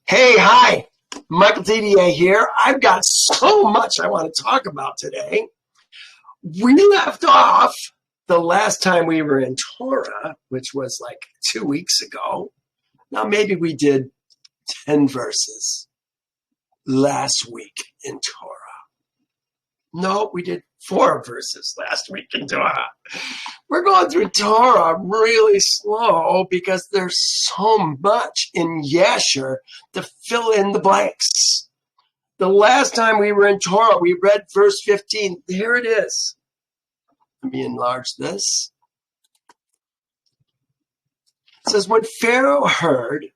Hey, hi, Michael TDA here. I've got so much I want to talk about today. We left off the last time we were in Torah, which was like 2 weeks ago. Now, maybe we did 10 verses last week in Torah. No, we did 4 verses last week in Torah. We're going through Torah really slow because there's so much in Yasher to fill in the blanks. The last time we were in Torah, we read verse 15. Here it is. Let me enlarge this. It says, when Pharaoh heard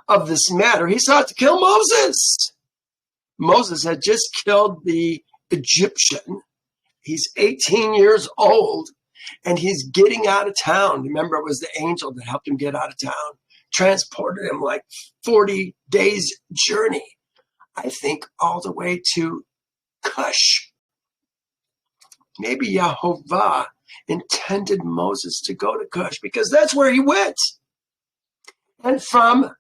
of this matter, he sought to kill Moses. Moses had just killed the Egyptian. He's 18 years old, and he's getting out of town. Remember, it was the angel that helped him get out of town, transported him like 40 days journey, I think, all the way to Cush. Maybe Yehovah intended Moses to go to Cush because that's where he went. And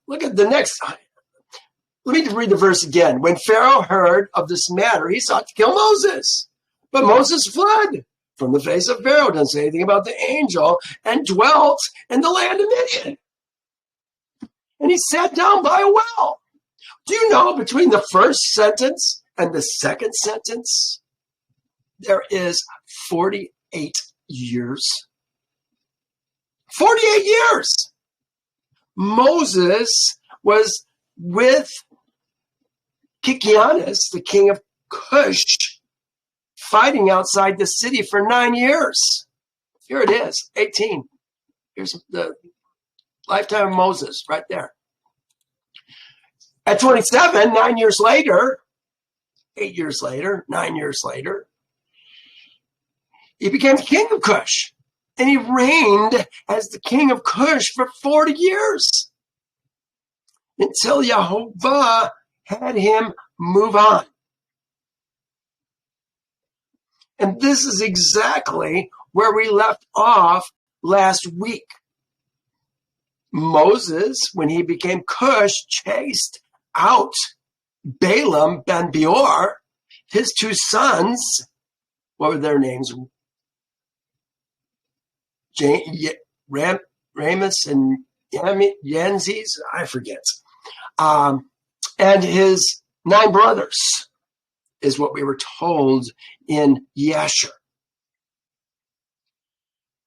look at the next. Let me read the verse again. When Pharaoh heard of this matter, he sought to kill Moses. But Moses fled from the face of Pharaoh, doesn't say anything about the angel, and dwelt in the land of Midian. And he sat down by a well. Do you know between the first sentence and the second sentence, there is 48 years? 48 years! Moses was with Kikianus, the king of Cush, fighting outside the city for 9 years. Here it is, 18. Here's the lifetime of Moses right there. At 27, 9 years later, 8 years later, 9 years later, he became king of Cush. And he reigned as the king of Cush for 40 years until Yehovah had him move on. And this is exactly where we left off last week. Moses, when he became Cush, chased out Balaam ben Beor, his 2 sons. What were their names? Ramus and Yanzes, I forget. And his 9 brothers is what we were told in Yasher.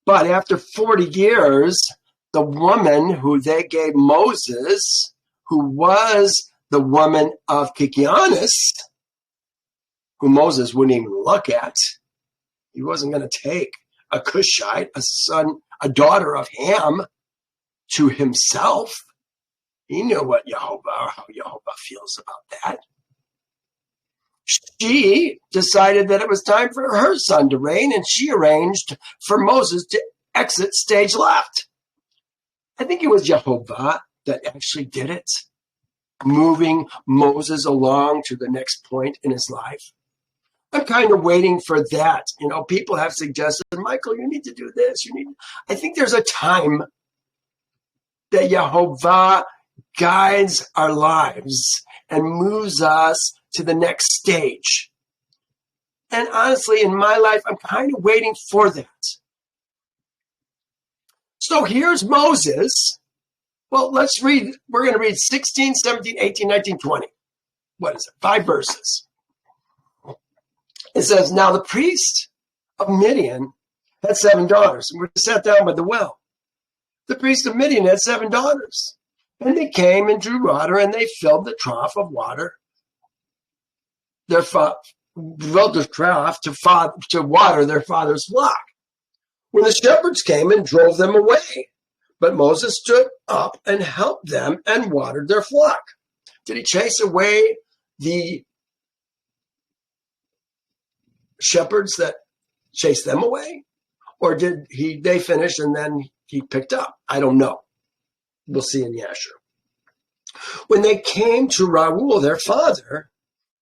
But after 40 years, the woman who they gave Moses, who was the woman of Kikianus, who Moses wouldn't even look at, he wasn't going to take a Cushite, a daughter of Ham, to himself. He knew how Yehovah feels about that. She decided that it was time for her son to reign, and she arranged for Moses to exit stage left. I think it was Yehovah that actually did it, moving Moses along to the next point in his life. I'm kind of waiting for that. You know, people have suggested, Michael, you need to do this. I think there's a time that Yehovah guides our lives and moves us to the next stage. And honestly, in my life, I'm kind of waiting for that. So here's Moses. Well, let's read. We're going to read 16, 17, 18, 19, 20. What is it? 5 verses. It says, now the priest of Midian had 7 daughters, and were sat down by the well. The priest of Midian had 7 daughters, and they came and drew water, and they filled the trough of water. Filled the trough to water their father's flock. When the shepherds came and drove them away, but Moses stood up and helped them and watered their flock. Did he chase away the shepherds that chased them away? Or did they finish and then he picked up? I don't know. We'll see in Yasher. When they came to Reuel, their father,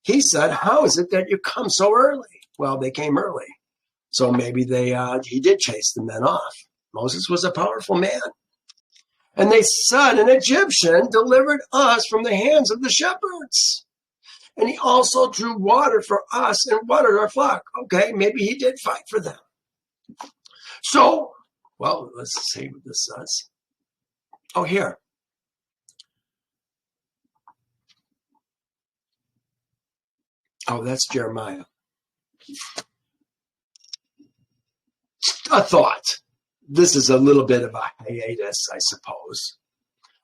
he said, how is it that you come so early? Well, they came early. So maybe he did chase the men off. Moses was a powerful man. And they said, an Egyptian delivered us from the hands of the shepherds. And he also drew water for us and watered our flock. Okay, maybe he did fight for them. So, well, let's see what this says. Oh, here. Oh, that's Jeremiah. A thought. This is a little bit of a hiatus, I suppose.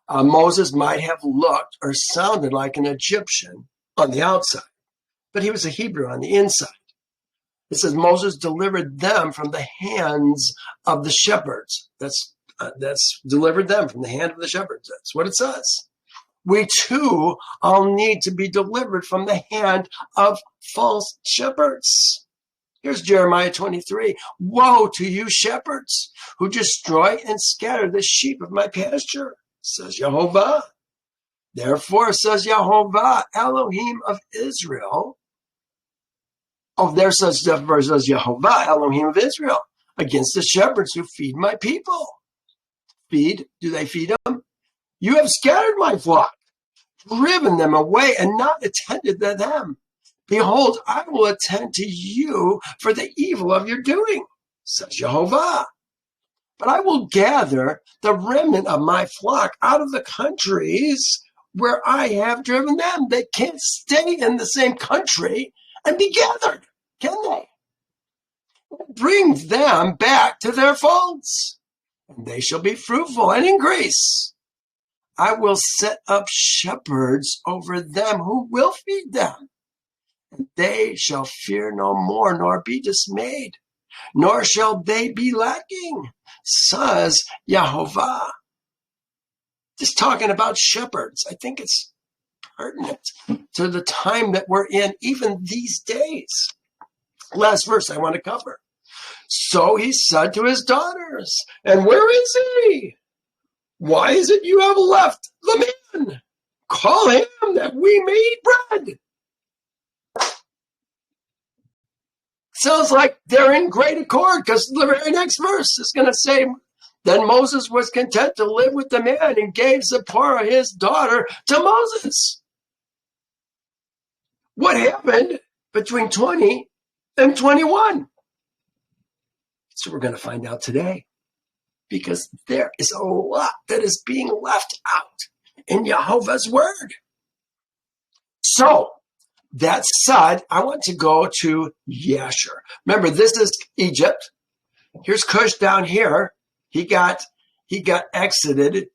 Moses might have looked or sounded like an Egyptian on the outside, but he was a Hebrew on the inside. It says Moses delivered them from the hands of the shepherds. That's delivered them from the hand of the shepherds. That's what it says. We too all need to be delivered from the hand of false shepherds. Here's Jeremiah 23. Woe to you shepherds who destroy and scatter the sheep of my pasture, says Jehovah. Therefore, says Jehovah, Elohim of Israel. Oh, there says Jehovah, Elohim of Israel, against the shepherds who feed my people. Feed? Do they feed them? You have scattered my flock, driven them away, and not attended to them. Behold, I will attend to you for the evil of your doing, says Jehovah. But I will gather the remnant of my flock out of the countries where I have driven them. They can't stay in the same country and be gathered, can they? Bring them back to their folds, and they shall be fruitful and increase. I will set up shepherds over them who will feed them. And they shall fear no more, nor be dismayed, nor shall they be lacking, says Jehovah. Just talking about shepherds, I think it's pertinent to the time that we're in, even these days. Last verse I want to cover. So he said to his daughters, and where is he? Why is it you have left the man? Call him that we may eat bread. Sounds like they're in great accord, because the very next verse is going to say, then Moses was content to live with the man and gave Zipporah his daughter to Moses. What happened between 20 and 21? So we're going to find out today, because there is a lot that is being left out in Jehovah's word. So, that said, I want to go to Yasher. Remember, this is Egypt. Here's Cush down here. He got exited,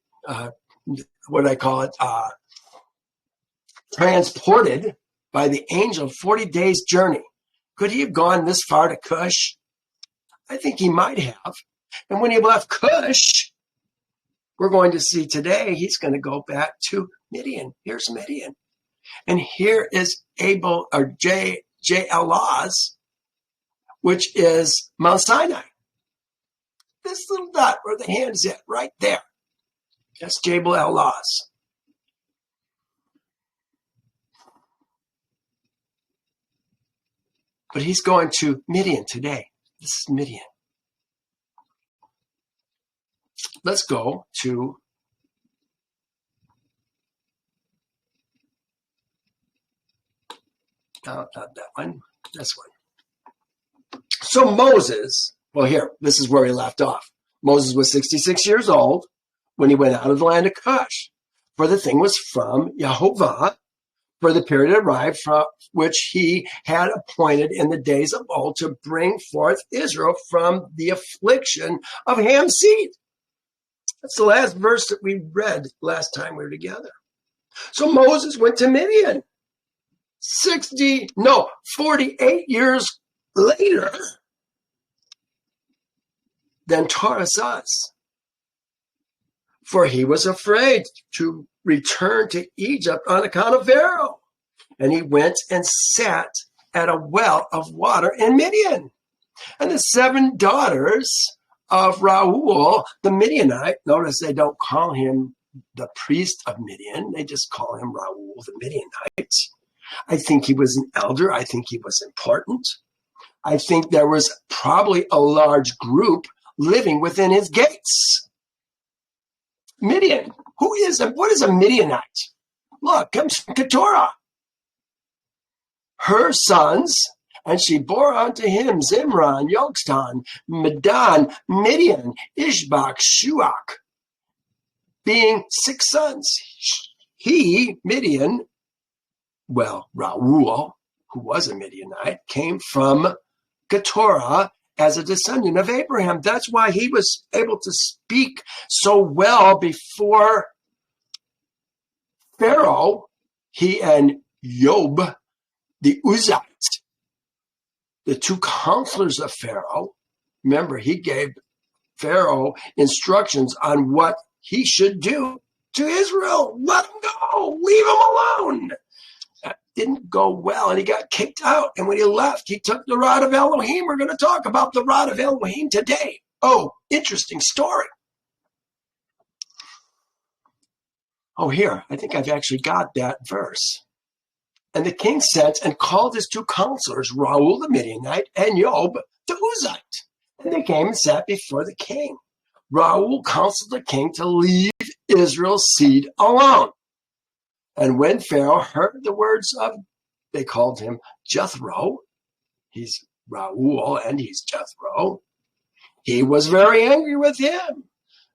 transported by the angel 40 days journey. Could he have gone this far to Cush? I think he might have. And when he left Cush, we're going to see today, he's going to go back to Midian. Here's Midian. And here is J-L-Oz, which is Mount Sinai. This little dot where the hand is at, right there. That's Jabal-el-Oz. But he's going to Midian today. This is Midian. Let's go to not that one, this one. So Moses, well here, this is where he left off. Moses was 66 years old when he went out of the land of Cush. For the thing was from Jehovah, for the period arrived from which he had appointed in the days of old to bring forth Israel from the affliction of Ham's seed. That's the last verse that we read last time we were together. So Moses went to Midian. 48 years later than Torah says. For he was afraid to return to Egypt on account of Pharaoh. And he went and sat at a well of water in Midian. And the 7 daughters of Reuel, the Midianite, notice they don't call him the priest of Midian, they just call him Reuel the Midianite. I think he was an elder. I think he was important. I think there was probably a large group living within his gates. Midian. What is a Midianite? Look, comes from Keturah. Her sons, and she bore unto him Zimran, Yokstan, Medan, Midian, Ishbak, Shuach, being 6 sons. He, Midian, Reuel, who was a Midianite, came from Keturah as a descendant of Abraham. That's why he was able to speak so well before Pharaoh. He and Job, the Uzite, the 2 counselors of Pharaoh. Remember, he gave Pharaoh instructions on what he should do to Israel. Let him go. Leave him alone. That didn't go well, and he got kicked out. And when he left, he took the rod of Elohim. We're going to talk about the rod of Elohim today. Oh, interesting story. Oh, here, I think I've actually got that verse. And the king sent and called his 2 counselors, Reuel the Midianite and Job the Uzite. And they came and sat before the king. Reuel counseled the king to leave Israel's seed alone. And when Pharaoh heard the words of, they called him Jethro, he's Reuel and he's Jethro, he was very angry with him,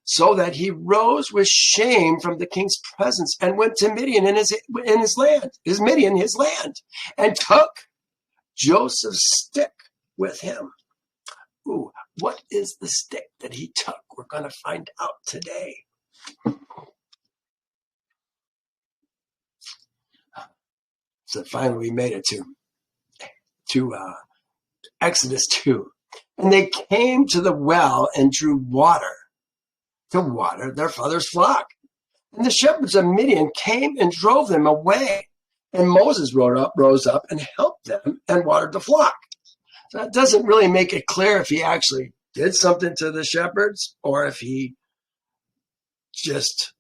so that he rose with shame from the king's presence and went to Midian in his land, and took Joseph's stick with him. Ooh, what is the stick that he took? We're going to find out today. So finally we made it to Exodus 2. And they came to the well and drew water to water their father's flock. And the shepherds of Midian came and drove them away. And Moses rose up and helped them and watered the flock. So that doesn't really make it clear if he actually did something to the shepherds or if he just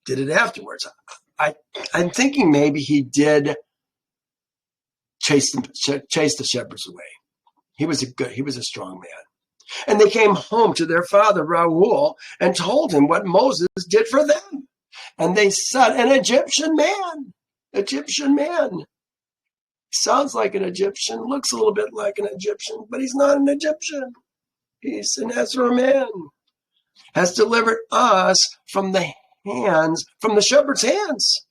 did it afterwards. I'm thinking maybe he did chase the shepherds away. He was a strong man. And they came home to their father Reuel and told him what Moses did for them. And they said, an Egyptian man. Sounds like an Egyptian, looks a little bit like an Egyptian, but he's not an Egyptian. He's an Ezra man. Has delivered us from the shepherd's hands.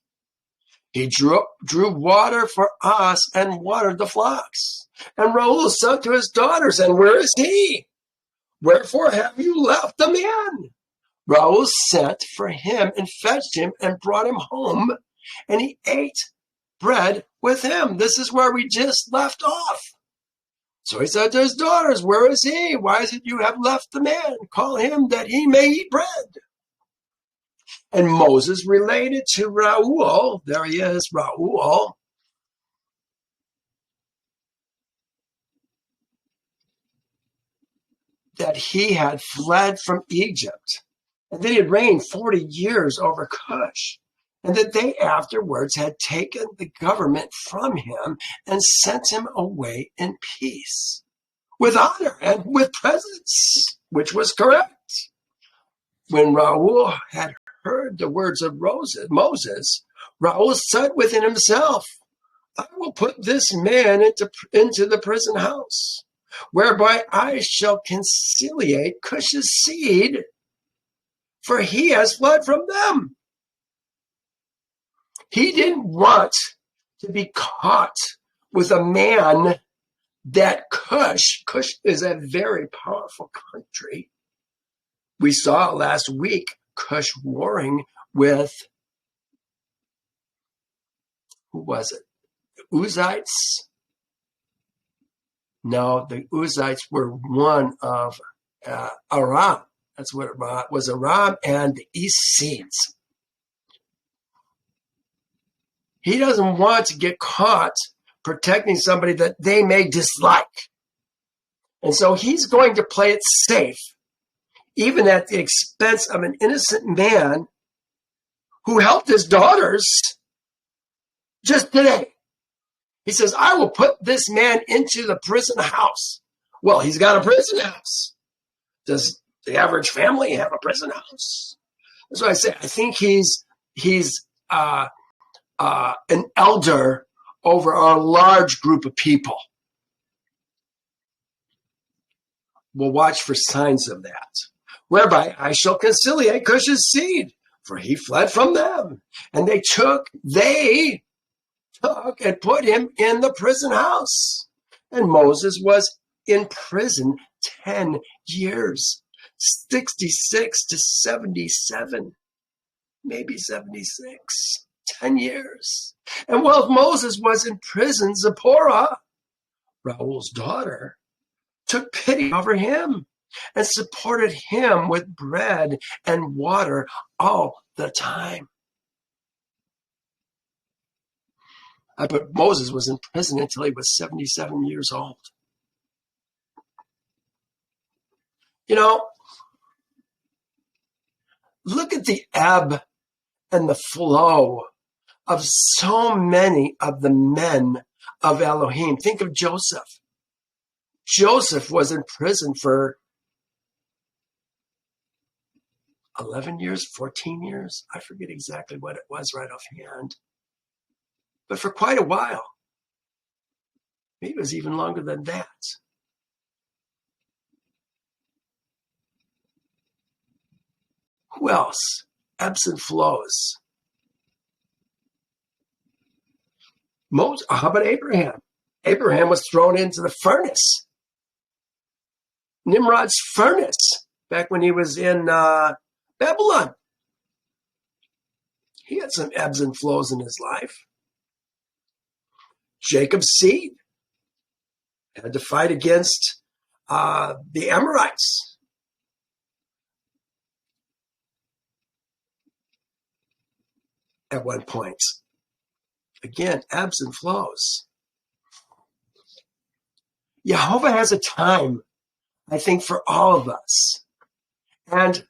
He drew water for us and watered the flocks. And Reuel said to his daughters, and where is he? Wherefore have you left the man? Reuel sent for him and fetched him and brought him home, and he ate bread with him. This is where we just left off. So he said to his daughters, where is he? Why is it you have left the man? Call him that he may eat bread. And Moses related to Reuel, there he is, Reuel, that he had fled from Egypt, and that he had reigned 40 years over Cush, and that they afterwards had taken the government from him and sent him away in peace, with honor and with presents, which was correct. When Reuel had heard the words of Moses, Reuel said within himself, I will put this man into the prison house, whereby I shall conciliate Cush's seed, for he has fled from them. He didn't want to be caught with a man that Cush is a very powerful country. We saw last week Cush warring with, who was it? The Uzites? No, the Uzites were one of Aram. That's what it was, Aram and the Essenes. He doesn't want to get caught protecting somebody that they may dislike. And so he's going to play it safe, even at the expense of an innocent man who helped his daughters just today. He says, I will put this man into the prison house. Well, he's got a prison house. Does the average family have a prison house? That's what I say. I think he's an elder over a large group of people. We'll watch for signs of that. Whereby I shall conciliate Cush's seed, for he fled from them. And they took and put him in the prison house. And Moses was in prison 10 years, 66 to 77, maybe 76, 10 years. And while Moses was in prison, Zipporah, Reuel's daughter, took pity over him and supported him with bread and water all the time. But Moses was in prison until he was 77 years old. You know, look at the ebb and the flow of so many of the men of Elohim. Think of Joseph. Joseph was in prison for 11 years, 14 years. I forget exactly what it was right offhand. But for quite a while. Maybe it was even longer than that. Who else? Ebbs and flows. How about Abraham? Abraham was thrown into the furnace. Nimrod's furnace, back when he was in Babylon. He had some ebbs and flows in his life. Jacob's seed had to fight against the Amorites. At one point. Again, ebbs and flows. Jehovah has a time, I think, for all of us. And,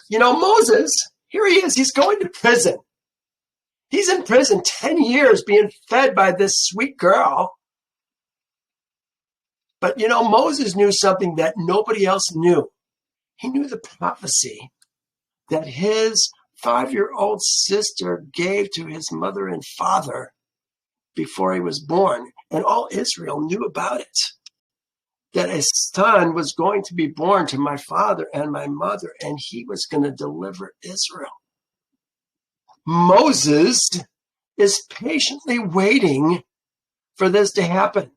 you know, Moses, here he is. He's going to prison. He's in prison 10 years being fed by this sweet girl. But, you know, Moses knew something that nobody else knew. He knew the prophecy that his 5-year-old sister gave to his mother and father before he was born. And all Israel knew about it. That a son was going to be born to my father and my mother, and he was going to deliver Israel. Moses is patiently waiting for this to happen.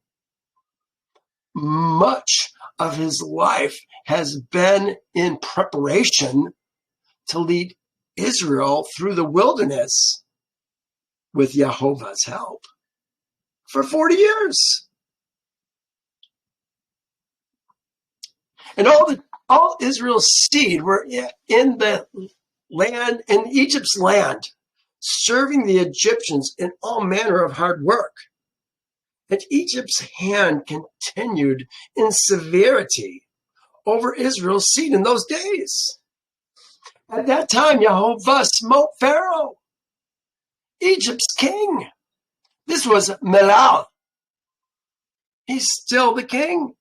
Much of his life has been in preparation to lead Israel through the wilderness with Jehovah's help for 40 years. And all Israel's seed were in the land, in Egypt's land, serving the Egyptians in all manner of hard work. And Egypt's hand continued in severity over Israel's seed in those days. At that time, Jehovah smote Pharaoh, Egypt's king. This was Melal. He's still the king.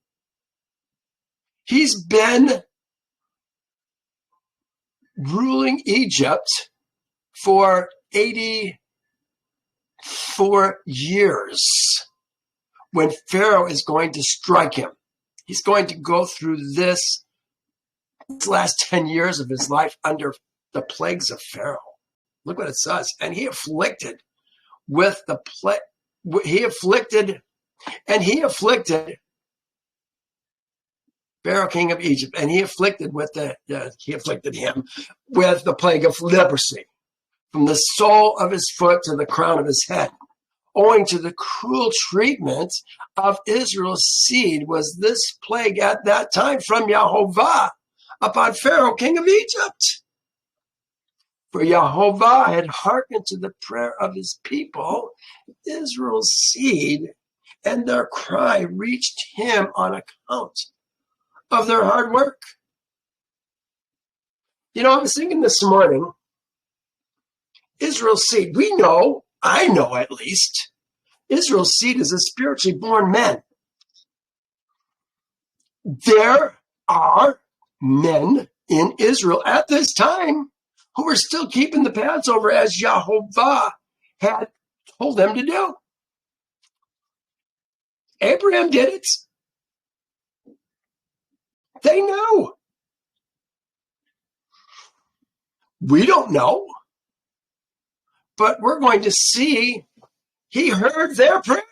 He's been ruling Egypt for 84 years when Pharaoh is going to strike him. He's going to go through this last 10 years of his life under the plagues of Pharaoh. Look what it says. And he afflicted with the plague. He afflicted Pharaoh, king of Egypt, and he afflicted him with the plague of leprosy, from the sole of his foot to the crown of his head. Owing to the cruel treatment of Israel's seed was this plague at that time from Jehovah upon Pharaoh, king of Egypt. For Jehovah had hearkened to the prayer of his people, Israel's seed, and their cry reached him on account of their hard work. You know, I was thinking this morning, Israel's seed, I know at least, Israel's seed is a spiritually born man. There are men in Israel at this time who were still keeping the Passover as Jehovah had told them to do. Abraham did it. They knew. We don't know. But we're going to see he heard their prayer.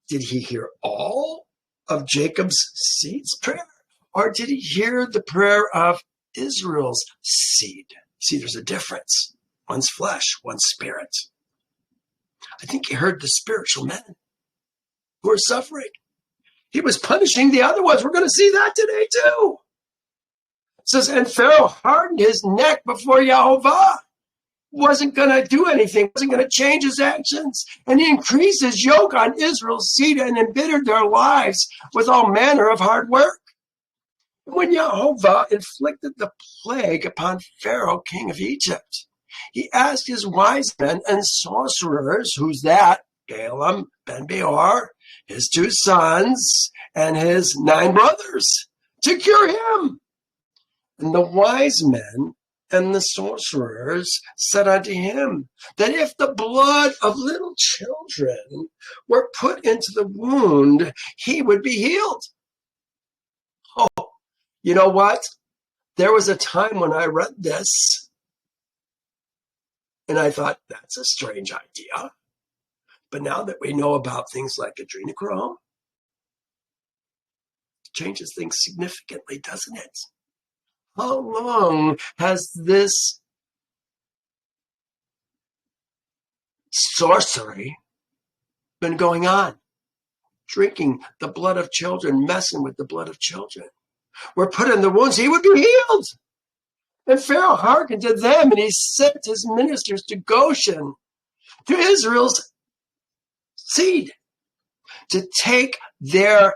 Did he hear all of Jacob's seed's prayer? Or did he hear the prayer of Israel's seed? See, there's a difference. One's flesh, one's spirit. I think he heard the spiritual men who are suffering. He was punishing the other ones. We're going to see that today too. It says, and Pharaoh hardened his neck before Jehovah. Wasn't going to do anything, wasn't going to change his actions. And he increased his yoke on Israel's seed and embittered their lives with all manner of hard work. When Jehovah inflicted the plague upon Pharaoh, king of Egypt, he asked his wise men and sorcerers, who's that? Balaam, Ben-Beor, his 2 sons, and his 9 brothers, to cure him. And the wise men and the sorcerers said unto him that if the blood of little children were put into the wound, he would be healed. Oh, you know what? There was a time when I read this and I thought, that's a strange idea. But now that we know about things like adrenochrome, it changes things significantly, doesn't it? How long has this sorcery been going on? Drinking the blood of children, messing with the blood of children. Were put in the wounds, he would be healed. And Pharaoh hearkened to them, and he sent his ministers to Goshen, to Israel's seed, to take their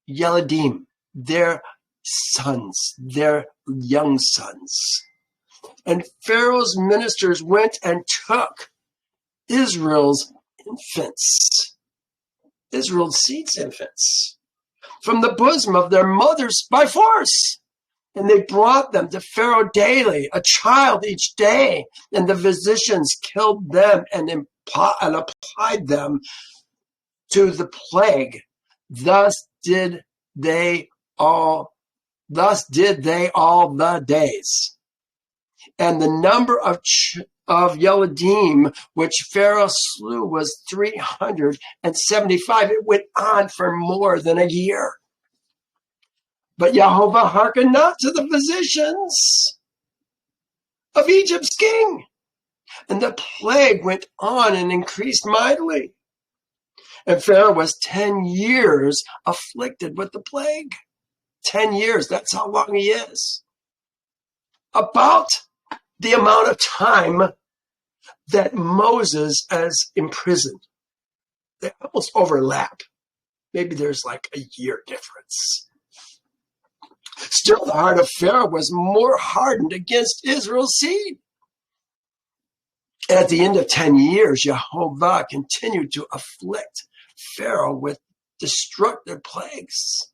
Yeladim, their sons, their young sons. And Pharaoh's ministers went and took Israel's infants, Israel's seed's infants, from the bosom of their mothers by force. And they brought them to Pharaoh daily, a child each day. And the physicians killed them and applied them to the plague. Thus did they all the days. And the number of Yeladim which Pharaoh slew was 375. It went on for more than a year. But Jehovah hearkened not to the physicians of Egypt's king. And the plague went on and increased mightily. And Pharaoh was 10 years afflicted with the plague. 10 years, that's how long he is. About the amount of time that Moses is imprisoned. They almost overlap. Maybe there's like a year difference. Still, the heart of Pharaoh was more hardened against Israel's seed. At the end of 10 years, Jehovah continued to afflict Pharaoh with destructive plagues.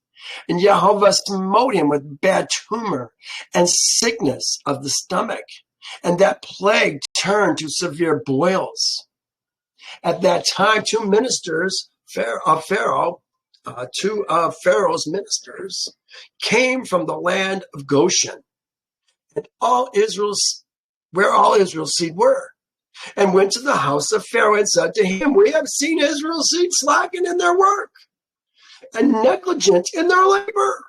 And Jehovah smote him with bad tumor and sickness of the stomach. And that plague turned to severe boils. At that time, two of Pharaoh's ministers came from the land of Goshen, and where all Israel's seed were, and went to the house of Pharaoh and said to him, "We have seen Israel's seed slacking in their work and negligent in their labor."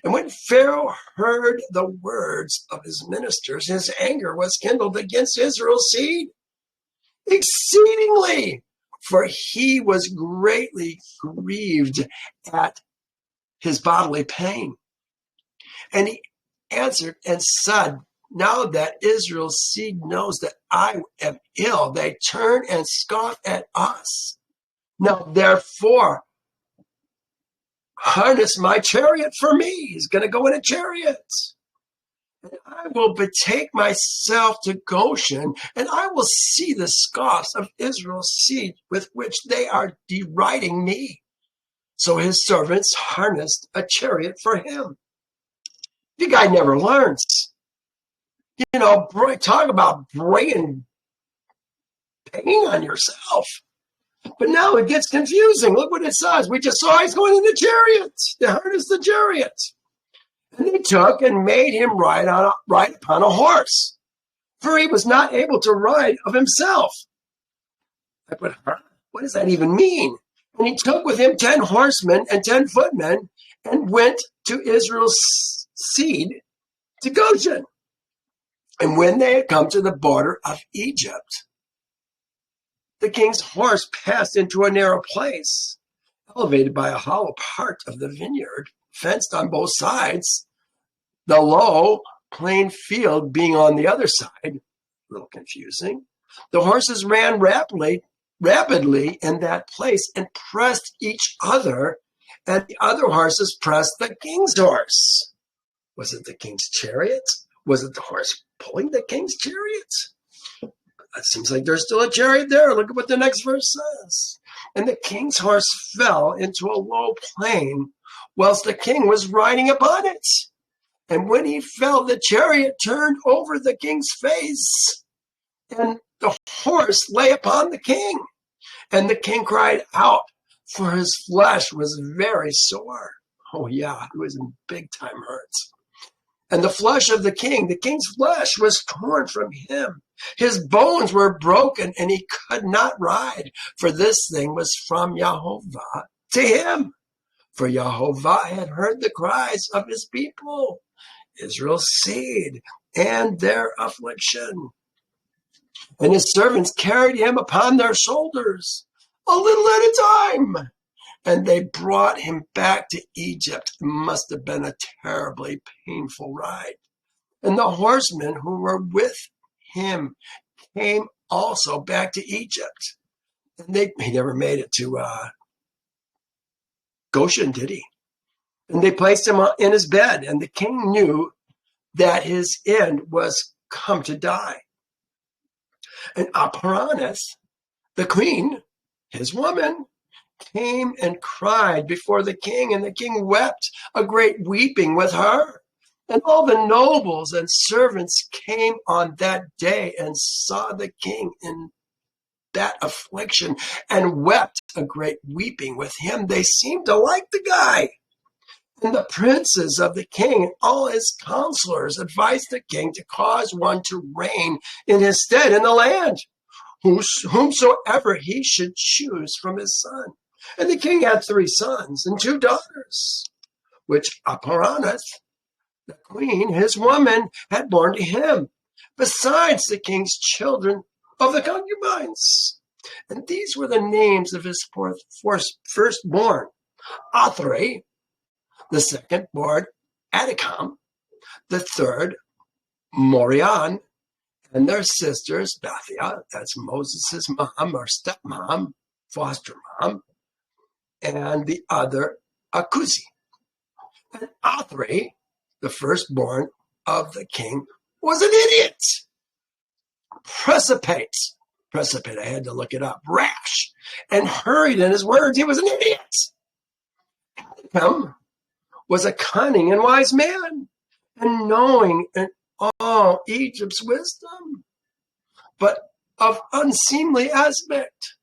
And when Pharaoh heard the words of his ministers, his anger was kindled against Israel's seed exceedingly, for he was greatly grieved at his bodily pain. And he answered and said, "Now that Israel's seed knows that I am ill, they turn and scoff at us. Now, therefore, harness my chariot for me." He's going to go in a chariot. "And I will betake myself to Goshen, and I will see the scoffs of Israel's seed with which they are deriding me." So his servants harnessed a chariot for him. The guy never learns. Talk about bringing pain on yourself. But now it gets confusing. Look what it says. We just saw he's going in the chariot. The harness the chariot. And they took and made him ride upon a horse, for he was not able to ride of himself. But what does that even mean? And he took with him 10 horsemen and 10 footmen and went to Israel's seed to Goshen. And when they had come to the border of Egypt, the king's horse passed into a narrow place, elevated by a hollow part of the vineyard, fenced on both sides, the low plain field being on the other side. A little confusing. The horses ran rapidly in that place and pressed each other, and the other horses pressed the king's horse. Was it the king's chariot? Was it the horse pulling the king's chariot? It seems like there's still a chariot there. Look at what the next verse says. And the king's horse fell into a low plain, whilst the king was riding upon it. And when he fell, the chariot turned over the king's face, and the horse lay upon the king. And the king cried out, for his flesh was very sore. Oh yeah, he was in big time hurts. And the flesh of the king's flesh was torn from him. His bones were broken, and he could not ride, for this thing was from Yehovah to him. For Yehovah had heard the cries of his people, Israel's seed, and their affliction. And his servants carried him upon their shoulders, a little at a time. And they brought him back to Egypt. It must have been a terribly painful ride. And the horsemen who were with him came also back to Egypt. And he never made it to Goshen, did he? And they placed him in his bed. And the king knew that his end was come to die. And Aparaneth, the queen, his woman, came and cried before the king, and the king wept a great weeping with her. And all the nobles and servants came on that day and saw the king in that affliction and wept a great weeping with him. They seemed to like the guy. And the princes of the king and all his counselors advised the king to cause one to reign in his stead in the land, whomsoever he should choose from his son. And the king had 3 sons and 2 daughters, which Aparaneth, the queen, his woman, had borne to him, besides the king's children of the concubines. And these were the names of his firstborn: Othri, the second born Adikam, the third Morion, and their sisters Bathia, that's Moses' mom or stepmom, foster mom, and the other Akuzi. And Othri, the firstborn of the king, was an idiot. Precipitate, I had to look it up, rash, and hurried in his words. He was an idiot. Adikam was a cunning and wise man, and knowing in all Egypt's wisdom, but of unseemly aspect,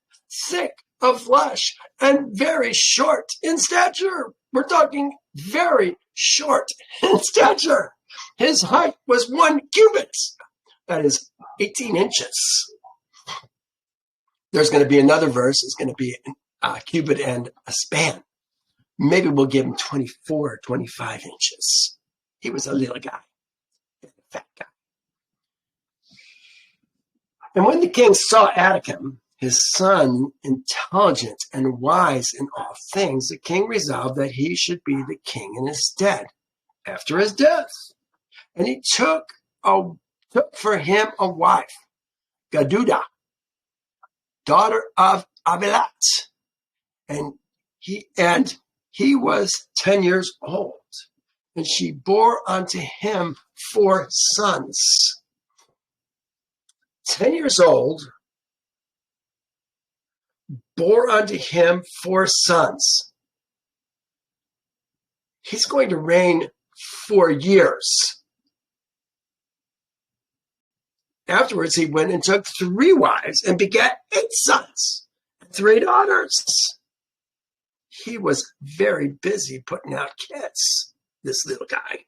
thick of flesh, and very short in stature. We're talking very short in stature. His height was 1 cubit, that is 18 inches. There's going to be another verse. It's going to be a cubit and a span. Maybe we'll give him 24, 25 inches. He was a little guy, a fat guy. And when the king saw Adikam, his son, intelligent and wise in all things, the king resolved that he should be the king in his stead after his death. And he took for him a wife, Gaduda, daughter of Abilat. And he was 10 years old. And she bore unto him 4 sons. 10 years old, bore unto him 4 sons. He's going to reign 4 years. Afterwards, he went and took 3 wives and begat 8 sons and 3 daughters. He was very busy putting out kids, this little guy.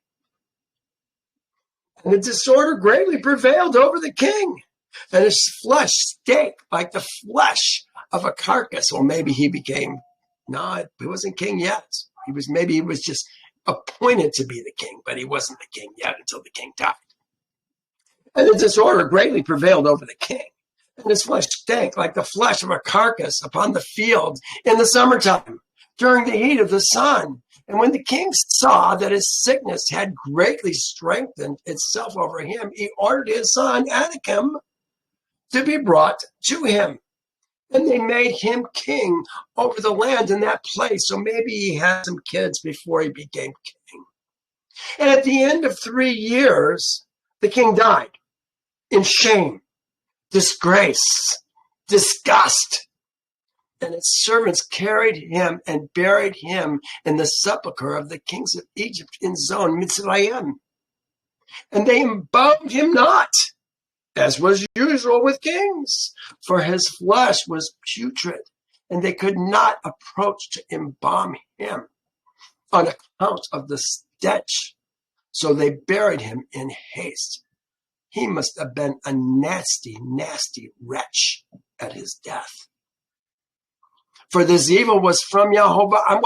And the disorder greatly prevailed over the king, and his flesh stank like the flesh of a carcass. Well, maybe he became, no, he wasn't king yet. Maybe he was just appointed to be the king, but he wasn't the king yet until the king died. And the disorder greatly prevailed over the king, and his flesh stank like the flesh of a carcass upon the field in the summertime, during the heat of the sun. And when the king saw that his sickness had greatly strengthened itself over him, he ordered his son Anakim to be brought to him. And they made him king over the land in that place. So maybe he had some kids before he became king. And at the end of 3 years, the king died in shame, disgrace, disgust. And his servants carried him and buried him in the sepulchre of the kings of Egypt in Zon, Mitzrayim. And they embalmed him not, as was usual with kings, for his flesh was putrid, and they could not approach to embalm him on account of the stench. So they buried him in haste. He must have been a nasty, nasty wretch at his death. For this evil was from Yehovah. I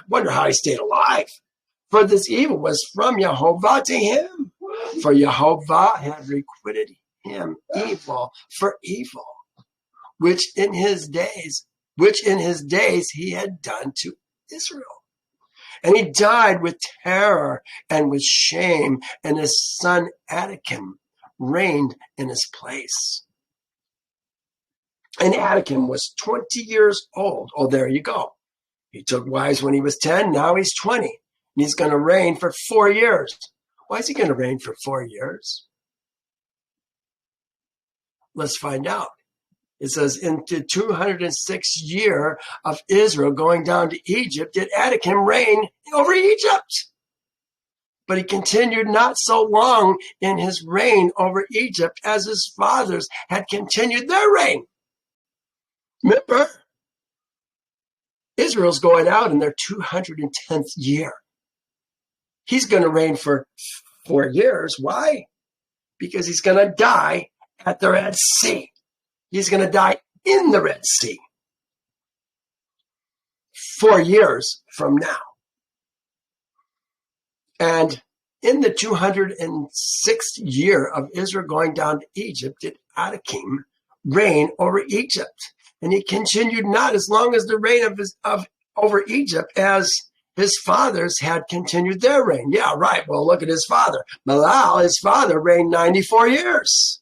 wonder how he stayed alive. For this evil was from Yehovah to him. For Yehovah had requited him evil for evil, which in his days he had done to Israel. And he died with terror and with shame, and his son Anakim reigned in his place. And Anakim was 20 years old. Oh, there you go. He took wives when he was 10. Now he's 20. And he's going to reign for 4 years. Why is he going to reign for 4 years? Let's find out. It says, in the 206th year of Israel going down to Egypt, did Anakim reign over Egypt. But he continued not so long in his reign over Egypt as his fathers had continued their reign. Remember, Israel's going out in their 210th year. He's going to reign for 4 years. Why? Because he's going to die at the Red Sea. He's going to die in the Red Sea 4 years from now. And in the 206th year of Israel going down to Egypt, did Anakim reign over Egypt. And he continued not as long as the reign of over Egypt as his fathers had continued their reign. Yeah, right. Well, look at his father. Malal, his father, reigned 94 years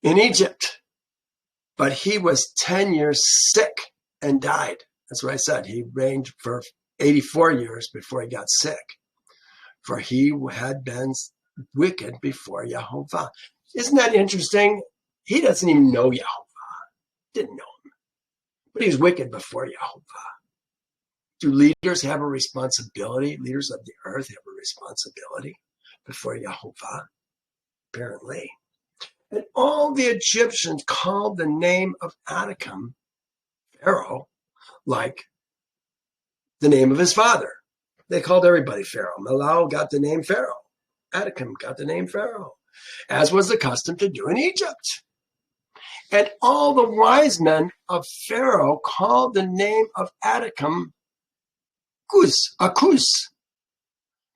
in Egypt. But he was 10 years sick and died. That's what I said. He reigned for 84 years before he got sick. For he had been wicked before Yehovah. Isn't that interesting? He doesn't even know Yehovah. Didn't know him. But he's wicked before Yehovah. Do leaders have a responsibility? Leaders of the earth have a responsibility before Yehovah? Apparently. And all the Egyptians called the name of Anakim, Pharaoh, like the name of his father. They called everybody Pharaoh. Malal got the name Pharaoh. Anakim got the name Pharaoh, as was the custom to do in Egypt. And all the wise men of Pharaoh called the name of Anakim Akuz.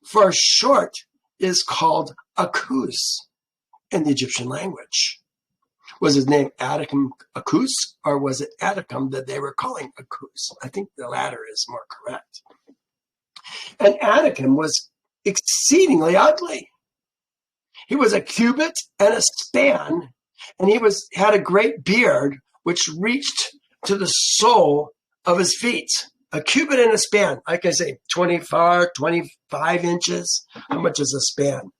For short is called Akuz in the Egyptian language. Was his name Anakim Akuz, or was it Anakim that they were calling Akuz? I think the latter is more correct. And Anakim was exceedingly ugly. He was a cubit and a span, and he had a great beard which reached to the sole of his feet. A cubit and a span, like I say, 25 inches. How much is a span?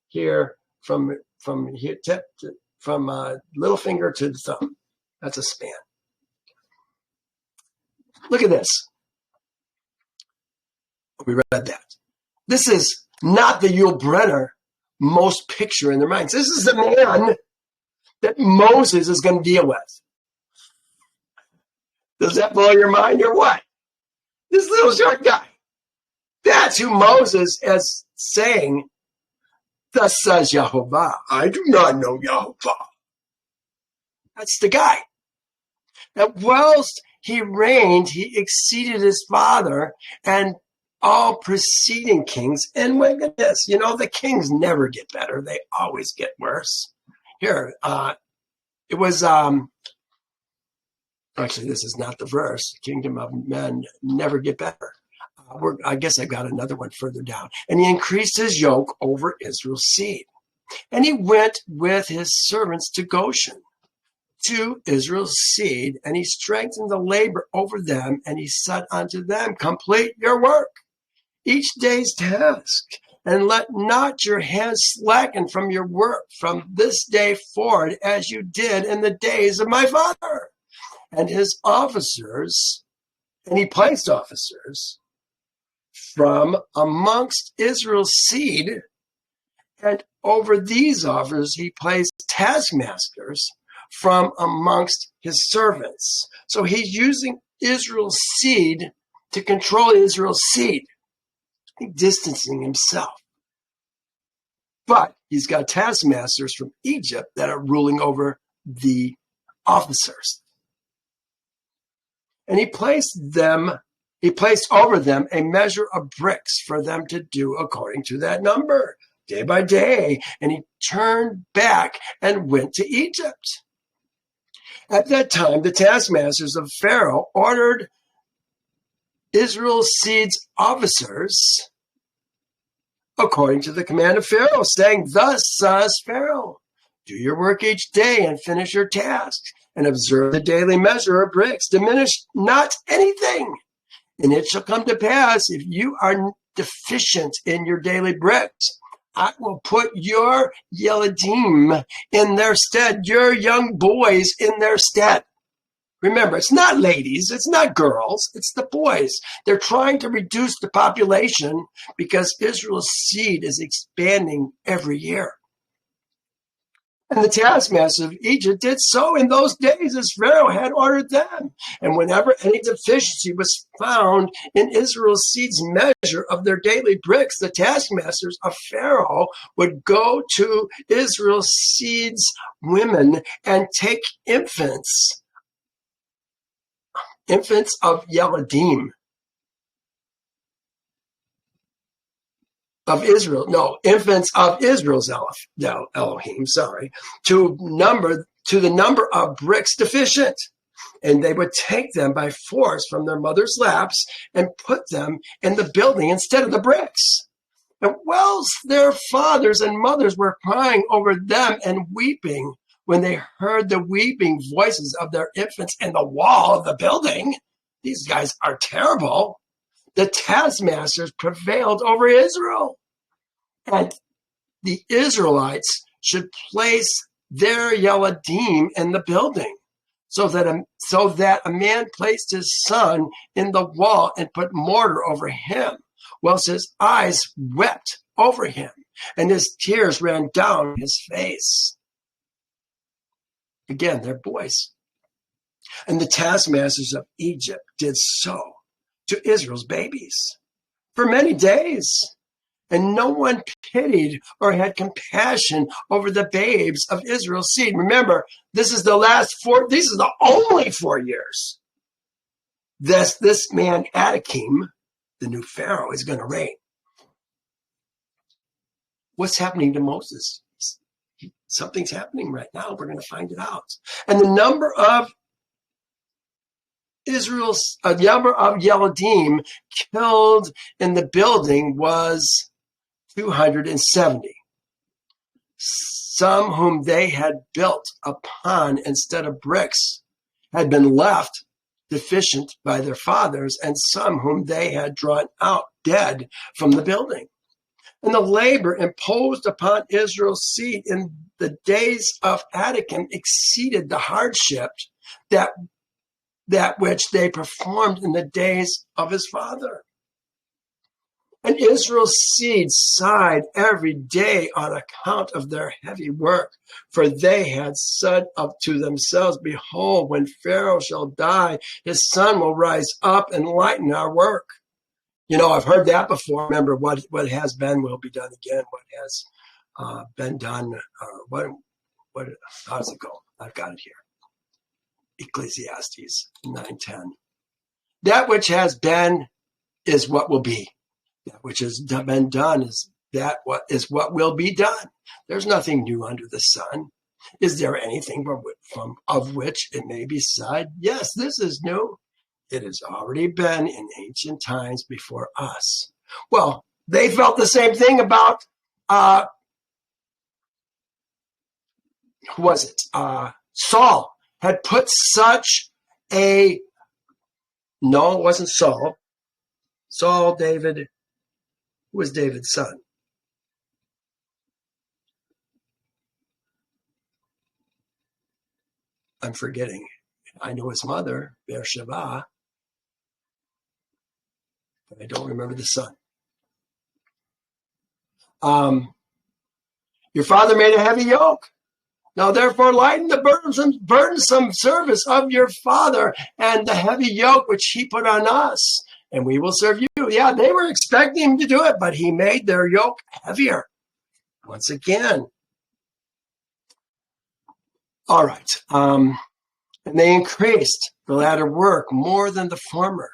Here, from here, from little finger to the thumb. That's a span. Look at this. We read that. This is not the Yul Brenner most picture in their minds. This is the man that Moses is going to deal with. Does that blow your mind or what? This little short guy. That's who Moses is saying, thus says Yehovah. I do not know Yehovah. That's the guy. That whilst he reigned, he exceeded his father and all preceding kings in wickedness. You know, the kings never get better. They always get worse. Here, it was, actually, this is not the verse. Kingdom of men never get better. I guess I've got another one further down. And he increased his yoke over Israel's seed. And he went with his servants to Goshen, to Israel's seed, and he strengthened the labor over them, and he said unto them, complete your work, each day's task, and let not your hands slacken from your work from this day forward, as you did in the days of my father. And his officers, and he placed officers from amongst Israel's seed, and over these officers he placed taskmasters from amongst his servants. So he's using Israel's seed to control Israel's seed, distancing himself. But he's got taskmasters from Egypt that are ruling over the officers. And he placed over them a measure of bricks for them to do according to that number, day by day. And he turned back and went to Egypt. At that time, the taskmasters of Pharaoh ordered Israel's seed's officers according to the command of Pharaoh, saying, thus says Pharaoh, do your work each day and finish your tasks, and observe the daily measure of bricks. Diminish not anything. And it shall come to pass, if you are deficient in your daily bricks, I will put your Yeladim in their stead, your young boys in their stead. Remember, it's not ladies, it's not girls, it's the boys. They're trying to reduce the population because Israel's seed is expanding every year. And the taskmasters of Egypt did so in those days as Pharaoh had ordered them. And whenever any deficiency was found in Israel's seed's measure of their daily bricks, the taskmasters of Pharaoh would go to Israel's seed's women and take infants of Yeladim, infants of Israel's Elohim, to the number of bricks deficient. And they would take them by force from their mother's laps and put them in the building instead of the bricks. And whilst their fathers and mothers were crying over them and weeping, when they heard the weeping voices of their infants in the wall of the building, these guys are terrible, the taskmasters prevailed over Israel. And the Israelites should place their Yeladim in the building, so that a man placed his son in the wall and put mortar over him, whilst his eyes wept over him, and his tears ran down his face. Again, they're boys. And the taskmasters of Egypt did so to Israel's babies for many days. And no one pitied or had compassion over the babes of Israel's seed. Remember, these are the only 4 years this man Anakim, the new Pharaoh, is going to reign. What's happening to Moses? Something's happening right now. We're going to find it out. And the number of Yeladim killed in the building was 270. Some whom they had built upon instead of bricks had been left deficient by their fathers, and some whom they had drawn out dead from the building. And the labor imposed upon Israel's seed in the days of Anakim exceeded the hardship that which they performed in the days of his father. And Israel's seed sighed every day on account of their heavy work, for they had said up to themselves, behold, when Pharaoh shall die, his son will rise up and lighten our work. You know, I've heard that before. Remember, what has been will be done again. What has been done, how does it go? I've got it here. Ecclesiastes 9:10. That which has been is what will be. That which has been done is what will be done. There's nothing new under the sun. Is there anything of which it may be said, yes, this is new? It has already been in ancient times before us. Well, they felt the same thing about, who was it? Saul had put such a, no, it wasn't Saul. Saul, David, who was David's son? I'm forgetting. I know his mother, Beersheba, but I don't remember the son. Your father made a heavy yoke. Now, therefore, lighten the burdensome service of your father and the heavy yoke which he put on us, and we will serve you. Yeah, they were expecting him to do it, but he made their yoke heavier. Once again. All right. And they increased the latter work more than the former.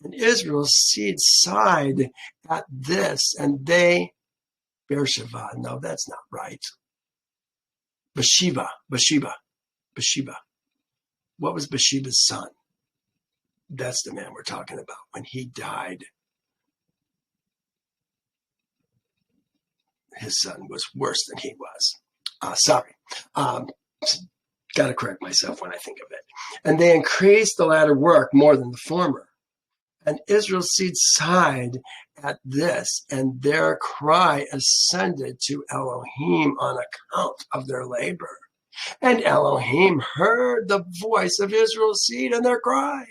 And Israel's seed sighed at this, and they, Beersheba, no, that's not right. Bathsheba. What was Bathsheba's son? That's the man we're talking about. When he died, his son was worse than he was. Sorry. Got to correct myself when I think of it. And they increased the latter work more than the former. And Israel's seed sighed at this, and their cry ascended to Elohim on account of their labor. And Elohim heard the voice of Israel's seed and their cry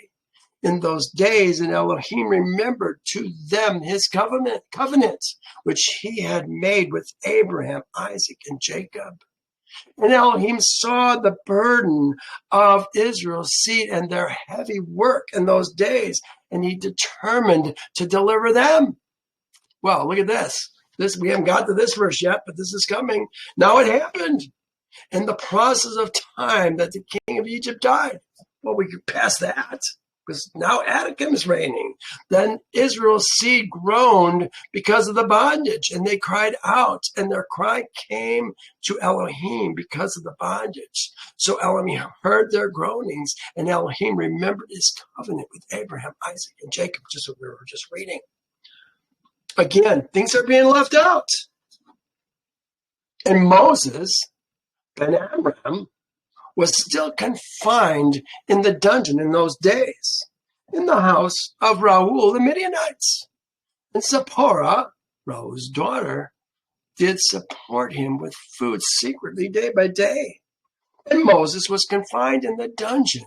in those days, and Elohim remembered to them his covenant, which he had made with Abraham, Isaac, and Jacob. And Elohim saw the burden of Israel's seed and their heavy work in those days, and he determined to deliver them. Well, look at this. We haven't got to this verse yet, but this is coming. Now it happened in the process of time that the king of Egypt died. Well, we could pass that, because now Elohim is reigning. Then Israel's seed groaned because of the bondage, and they cried out, and their cry came to Elohim because of the bondage. So Elohim heard their groanings, and Elohim remembered his covenant with Abraham, Isaac, and Jacob, just what we were just reading. Again, things are being left out. And Moses, Ben Amram, was still confined in the dungeon in those days, in the house of Reuel the Midianites. And Zipporah, Reuel's daughter, did support him with food secretly day by day. And Moses was confined in the dungeon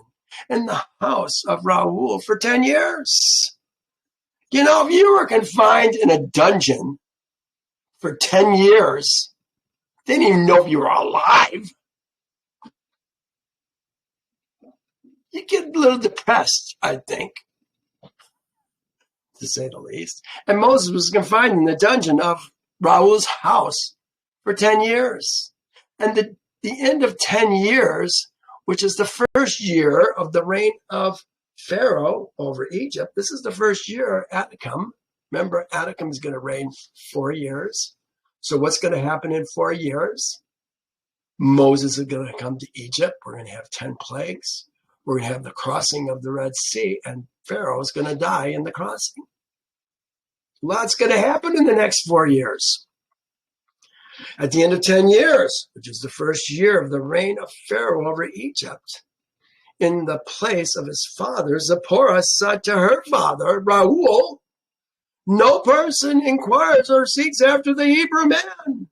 in the house of Reuel for 10 years. You know, if you were confined in a dungeon for 10 years, they didn't even know if you were alive. You get a little depressed, I think, to say the least. And Moses was confined in the dungeon of Reuel's house for 10 years. And the end of 10 years, which is the first year of the reign of Pharaoh over Egypt, this is the first year of Atacum. Remember, Atacum is going to reign 4 years. So what's going to happen in 4 years? Moses is going to come to Egypt. We're going to have 10 plagues. We're going to have the crossing of the Red Sea, and Pharaoh is going to die in the crossing. Lots going to happen in the next 4 years. At the end of 10 years, which is the first year of the reign of Pharaoh over Egypt, in the place of his father, Zipporah said to her father, Reuel, no person inquires or seeks after the Hebrew man.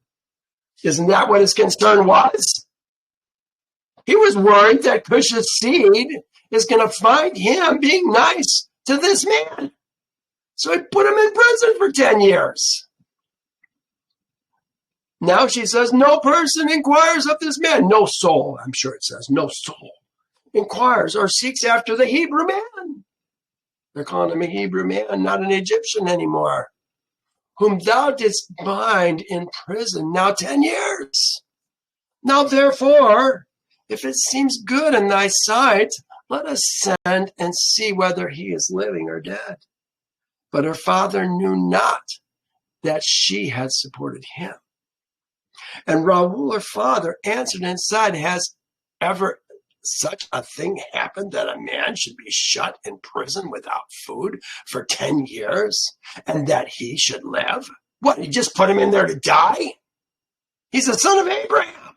Isn't that what his concern was? He was worried that Cush's seed is going to find him being nice to this man. So he put him in prison for 10 years. Now she says, no person inquires of this man. No soul, I'm sure it says, no soul inquires or seeks after the Hebrew man. They're calling him a Hebrew man, not an Egyptian anymore, whom thou didst bind in prison now 10 years. Now therefore, if it seems good in thy sight, let us send and see whether he is living or dead. But her father knew not that she had supported him. And Reuel, her father, answered and said, has ever such a thing happened that a man should be shut in prison without food for 10 years and that he should live? What, he just put him in there to die? He's the son of Abraham.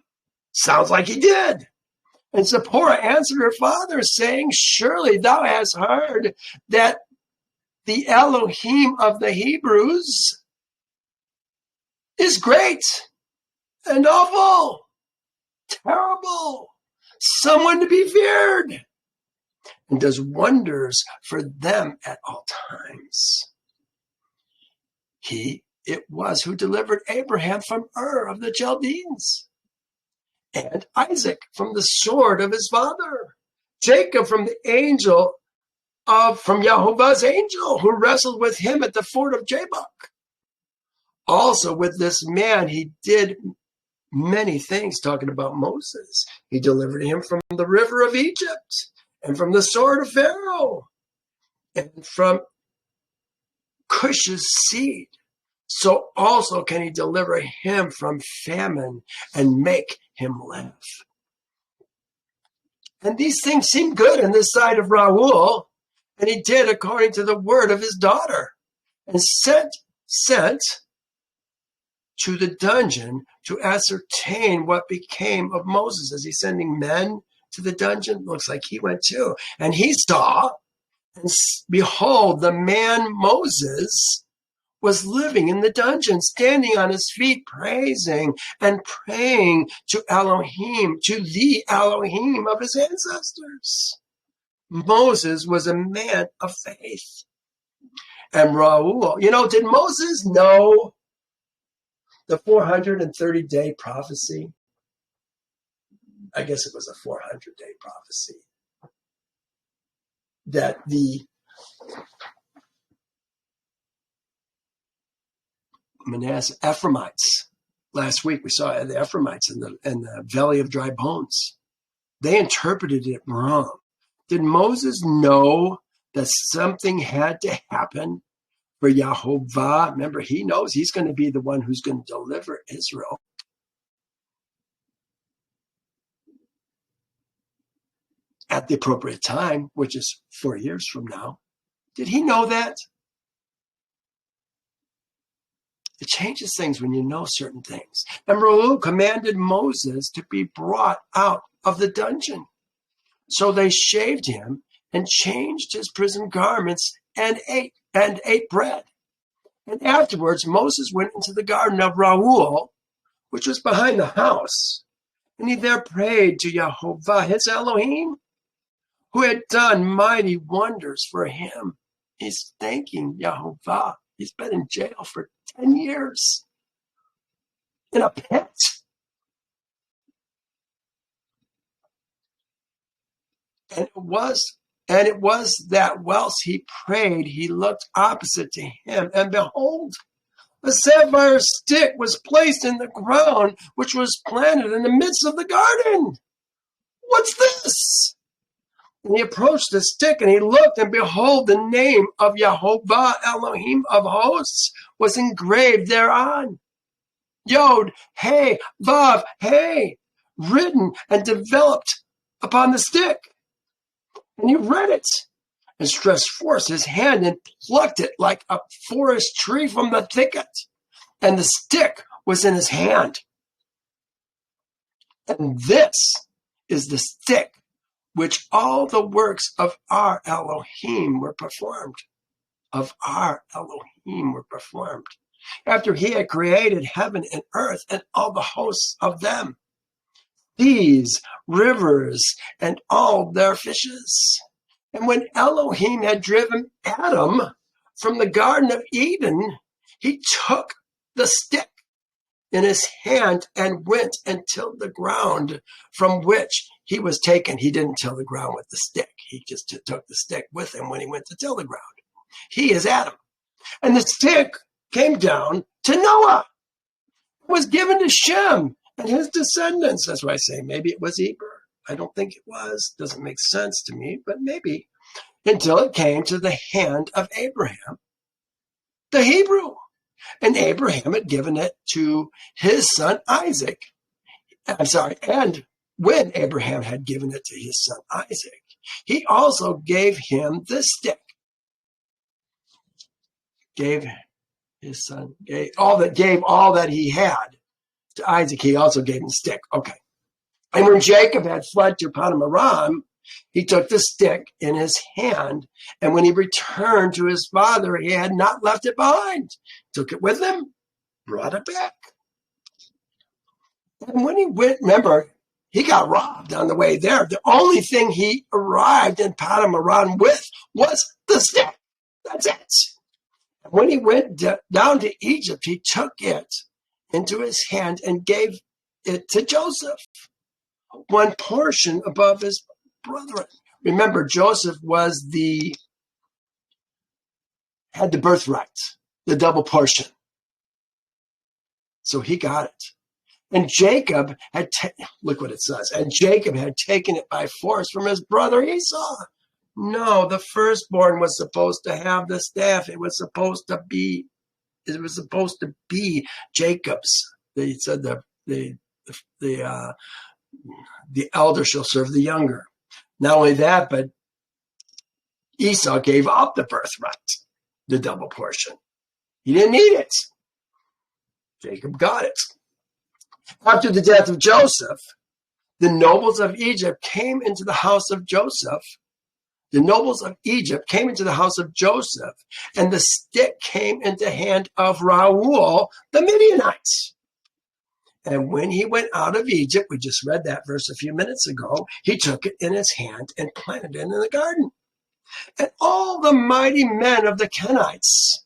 Sounds like he did. And Zipporah answered her father, saying, surely thou hast heard that the Elohim of the Hebrews is great and awful, terrible, someone to be feared, and does wonders for them at all times. He it was who delivered Abraham from Ur of the Chaldeans, and Isaac from the sword of his father, Jacob from the angel from Jehovah's angel who wrestled with him at the ford of Jabbok. Also with this man he did many things, talking about Moses. He delivered him from the river of Egypt and from the sword of Pharaoh and from Cush's seed. So also can he deliver him from famine and make him live. And these things seemed good in the sight of Reuel, and he did according to the word of his daughter, and sent to the dungeon to ascertain what became of Moses. Is he sending men to the dungeon? Looks like he went too. And he saw, and behold, the man Moses was living in the dungeon, standing on his feet, praising and praying to Elohim, to the Elohim of his ancestors. Moses was a man of faith. And Reuel, did Moses know the 430-day prophecy? I guess it was a 400-day prophecy that the Manasseh Ephraimites, last week we saw the Ephraimites in the valley of dry bones. They interpreted it wrong. Did Moses know that something had to happen for Yehovah? Remember, he knows he's going to be the one who's going to deliver Israel. At the appropriate time, which is 4 years from now. Did he know that? It changes things when you know certain things. And Reuel commanded Moses to be brought out of the dungeon. So they shaved him and changed his prison garments and ate bread. And afterwards Moses went into the garden of Reuel, which was behind the house, and he there prayed to Yehovah, his Elohim, who had done mighty wonders for him. He's thanking Yehovah. He's been in jail for 10 years in a pit. And it was that whilst he prayed, he looked opposite to him, and behold, a sapphire stick was placed in the ground, which was planted in the midst of the garden. What's this? And he approached the stick, and he looked, and behold, the name of Yehovah Elohim of hosts was engraved thereon. Yod, Hey, Vav, Hey, written and developed upon the stick. And he read it and stretched forth his hand and plucked it like a forest tree from the thicket. And the stick was in his hand. And this is the stick which all the works of our Elohim were performed. Of our Elohim were performed. After he had created heaven and earth and all the hosts of them, these rivers and all their fishes. And when Elohim had driven Adam from the Garden of Eden, he took the stick in his hand and went and tilled the ground from which he was taken. He didn't till the ground with the stick. He just took the stick with him when he went to till the ground. He is Adam. And the stick came down to Noah. It was given to Shem and his descendants. That's why I say maybe it was Eber. I don't think it was. Doesn't make sense to me, but maybe. Until it came to the hand of Abraham, the Hebrew. And Abraham had given it to his son Isaac. And when Abraham had given it to his son Isaac, he also gave him the stick. Gave all that he had to Isaac. He also gave him the stick. Okay. And when Jacob had fled to Paddan-aram, he took the stick in his hand, and when he returned to his father, he had not left it behind. Took it with him, brought it back. And when he went, remember, he got robbed on the way there. The only thing he arrived in Paddan-aram with was the stick. That's it. And when he went down to Egypt, he took it into his hand and gave it to Joseph, one portion above his brethren. Remember, Joseph had the birthright, the double portion. So he got it. And Jacob look what it says. And Jacob had taken it by force from his brother Esau. No, the firstborn was supposed to have the staff. It was supposed to be Jacob's. They said the elder shall serve the younger. Not only that, but Esau gave up the birthright, the double portion. He didn't need it. Jacob got it. After the death of Joseph, the nobles of Egypt came into the house of Joseph. The nobles of Egypt came into the house of Joseph, and the stick came into the hand of Reuel, the Midianites. And when he went out of Egypt, we just read that verse a few minutes ago, he took it in his hand and planted it in the garden. And all the mighty men of the Kenites.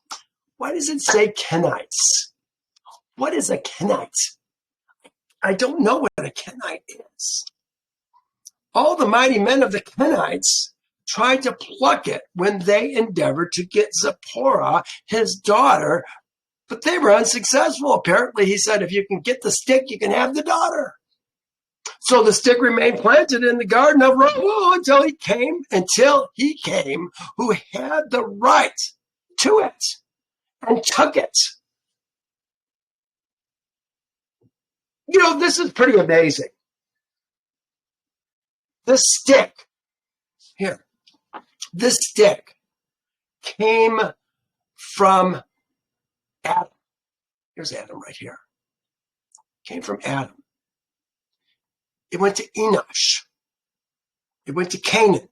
Why does it say Kenites? What is a Kenite? I don't know what a Kenite is. All the mighty men of the Kenites tried to pluck it when they endeavored to get Zipporah, his daughter, but they were unsuccessful. Apparently, he said, if you can get the stick, you can have the daughter. So the stick remained planted in the garden of Reuel until he came who had the right to it and took it. You know, this is pretty amazing. This stick came from Adam. Here's Adam right here. Came from Adam. It went to Enosh. It went to Canaan.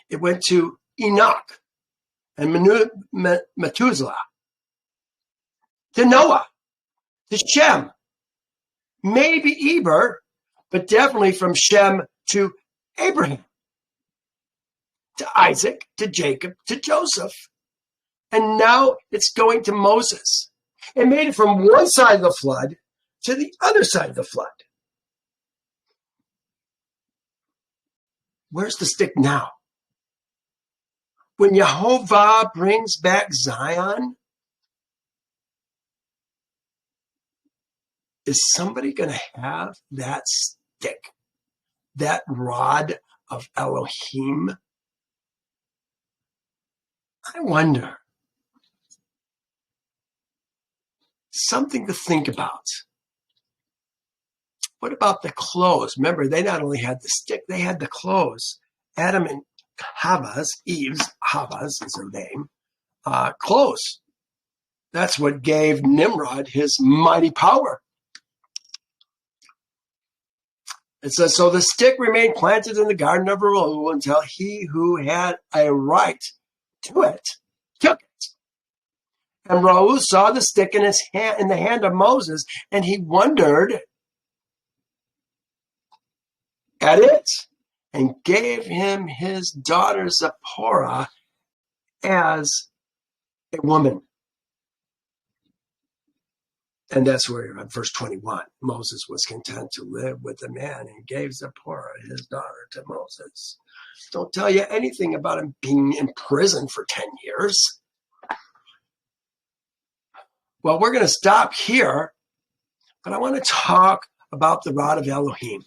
It went to Enoch and Methuselah. To Noah. To Shem. Maybe Eber, but definitely from Shem to Abraham. To Isaac, to Jacob, to Joseph. And now it's going to Moses. It made it from one side of the flood to the other side of the flood. Where's the stick now? When Yehovah brings back Zion, is somebody going to have that stick, that rod of Elohim? I wonder. Something to think about. What about the clothes? Remember, they not only had the stick, they had the clothes. Adam and Eve's is her name, clothes. That's what gave Nimrod his mighty power. It says, so the stick remained planted in the garden of Reuel until he who had a right to it took it. And Reuel saw the stick in the hand of Moses, and he wondered at it and gave him his daughter Zipporah as a woman. And that's where in verse 21, Moses was content to live with the man and gave Zipporah, his daughter, to Moses. Don't tell you anything about him being in prison for 10 years. Well, we're going to stop here, but I want to talk about the rod of Elohim.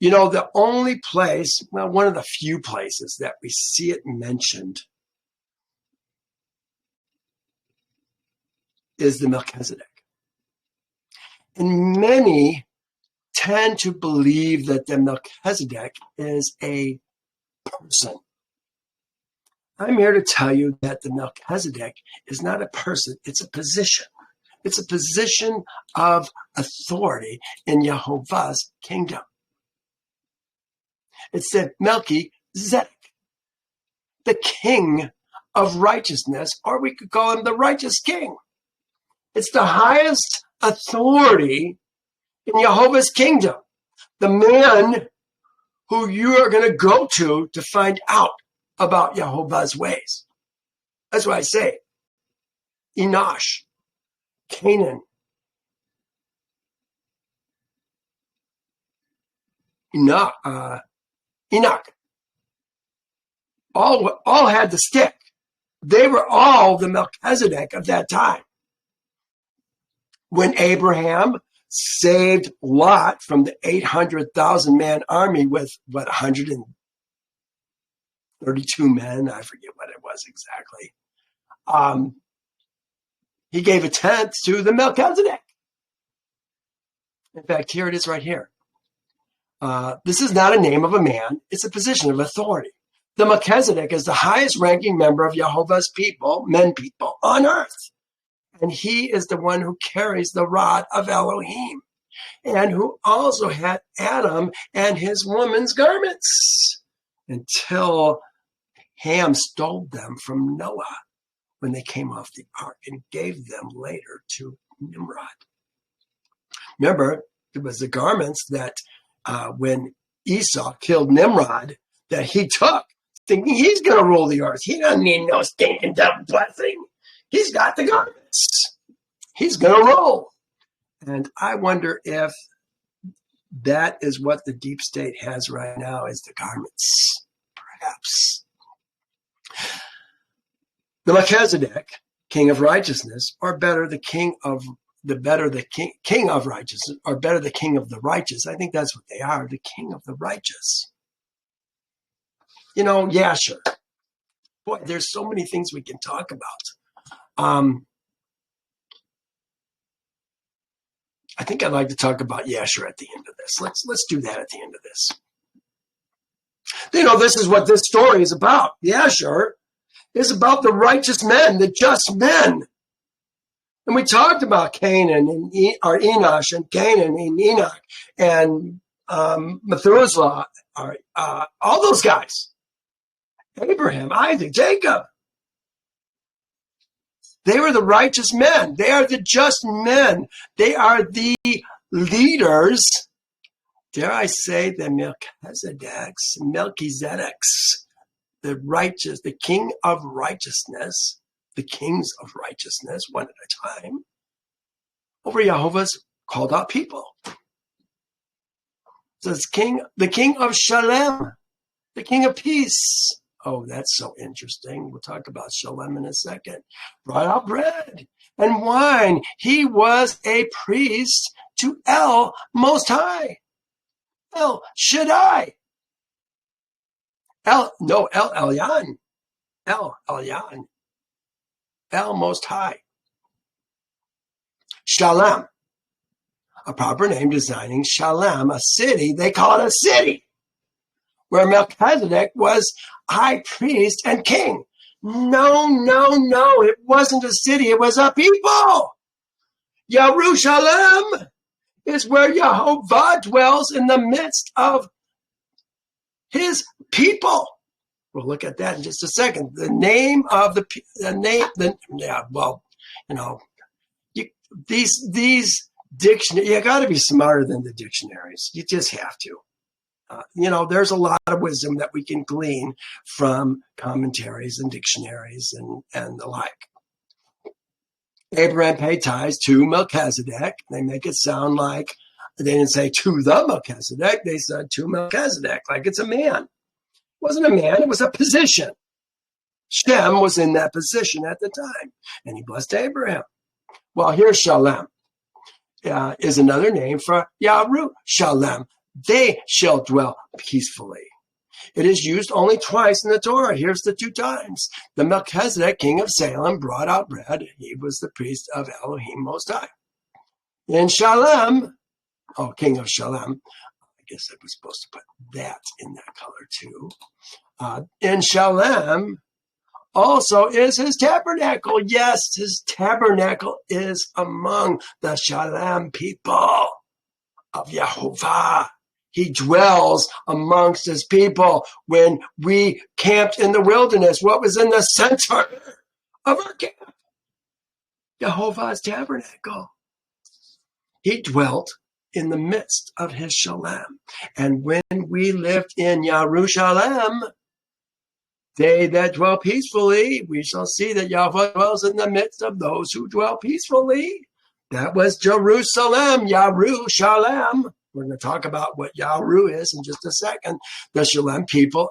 You know, the only place, well, one of the few places that we see it mentioned is the Melchizedek. And many tend to believe that the Melchizedek is a person. I'm here to tell you that the Melchizedek is not a person, it's a position. It's a position of authority in Jehovah's kingdom. It's the Melchi-zedek, the king of righteousness, or we could call him the righteous king. It's the highest authority in Jehovah's kingdom, the man who you are going to go to find out about Jehovah's ways. That's why I say Enosh, Canaan, Enoch, all had the stick. They were all the Melchizedek of that time. When Abraham saved Lot from the 800,000 man army with 132 men, I forget what it was exactly. He gave a tenth to the Melchizedek. In fact, here it is right here. This is not a name of a man. It's a position of authority. The Melchizedek is the highest ranking member of Jehovah's people, men people on earth. And he is the one who carries the rod of Elohim and who also had Adam and his woman's garments until Ham stole them from Noah when they came off the ark and gave them later to Nimrod. Remember, it was the garments that when Esau killed Nimrod that he took, thinking he's going to rule the earth. He doesn't need no stinking double blessing. He's got the garments. He's going to rule. And I wonder if that is what the deep state has right now, is the garments. Perhaps. The Melchizedek, king of righteousness, or better, the king of righteousness, or better, the king of the righteous. I think that's what they are, the king of the righteous. You know, Yasher. Boy, there's so many things we can talk about. I think I'd like to talk about Yasher at the end of this. Let's do that at the end of this. You know, this is what this story is about. Yasher is about the righteous men, the just men. And we talked about Canaan and Enosh and Canaan and Enoch and Methuselah, all those guys. Abraham, Isaac, Jacob. They were the righteous men. They are the just men. They are the leaders. Dare I say the Melchi-zedeks, the righteous, the king of righteousness, the kings of righteousness, one at a time, over Jehovah's called out people. So it's the king of Shalem, the king of peace. Oh, that's so interesting. We'll talk about Shalem in a second. Brought out bread and wine. He was a priest to El Most High. El Shaddai. El Elyon. El Elyon. El Most High. Shalem. A proper name designing Shalem, a city. They call it a city, where Melchizedek was high priest and king. No. It wasn't a city. It was a people. Yerushalem is where Jehovah dwells in the midst of his people. We'll look at that in just a second. The name of these dictionaries, you got to be smarter than the dictionaries. You just have to. there's a lot of wisdom that we can glean from commentaries and dictionaries and the like. Abraham paid tithes to Melchizedek. They make it sound like they didn't say to the Melchizedek. They said to Melchizedek, like it's a man. It wasn't a man, it was a position. Shem was in that position at the time, and he blessed Abraham. Well, here's Shalem. Is another name for Yerushalem. They shall dwell peacefully. It is used only twice in the Torah. Here's the 2 times. The Melchizedek, king of Salem, brought out bread. He was the priest of Elohim Most High. In Shalem, king of Shalem, I guess I was supposed to put that in that color too. In Shalem also is his tabernacle. Yes, his tabernacle is among the Shalem people of Yehovah. He dwells amongst his people. When we camped in the wilderness, what was in the center of our camp? Yehovah's tabernacle. He dwelt in the midst of his Shalem. And when we lived in Yerushalem, they that dwell peacefully, we shall see that Yahweh dwells in the midst of those who dwell peacefully. That was Jerusalem, Yerushalem. We're going to talk about what Yaru is in just a second. The Shalem people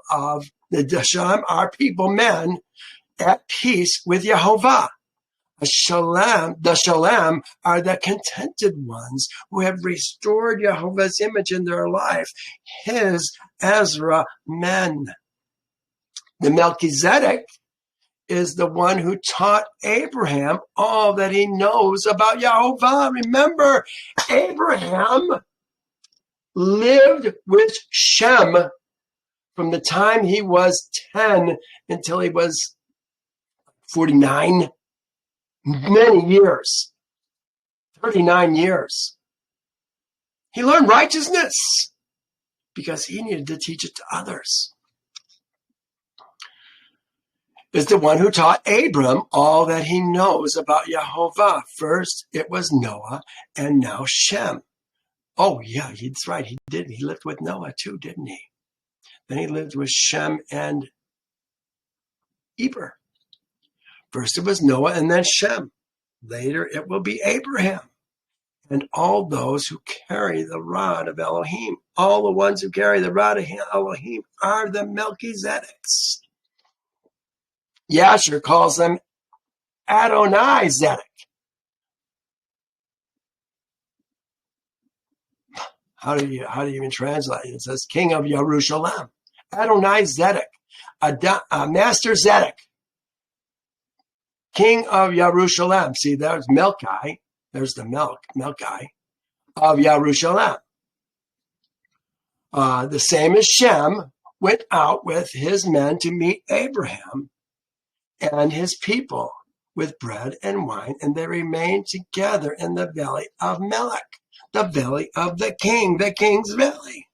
the Shalem are people, men, at peace with Yehovah. The Shalem are the contented ones who have restored Yehovah's image in their life. His Ezra men. The Melchi-zedek is the one who taught Abraham all that he knows about Yehovah. Remember, Abraham lived with Shem from the time he was 10 until he was 49. Many years. 39 years. He learned righteousness because he needed to teach it to others. Is the one who taught Abram all that he knows about Yehovah. First, it was Noah, and now Shem. Oh, yeah, that's right. He did. He lived with Noah too, didn't he? Then he lived with Shem and Eber. First it was Noah and then Shem. Later it will be Abraham. And all those who carry the rod of Elohim. All the ones who carry the rod of Elohim are the Melchi-zedeks. Yasher calls them Adonai-zedek. How do you even translate it? It says King of Yerushalem. Adonai-zedek. Master Zedek. King of Yerushalem. See, there's Melchi. There's the Melchi of Yerushalem. The same as Shem went out with his men to meet Abraham and his people with bread and wine, and they remained together in the valley of Melech, the valley of the king's valley.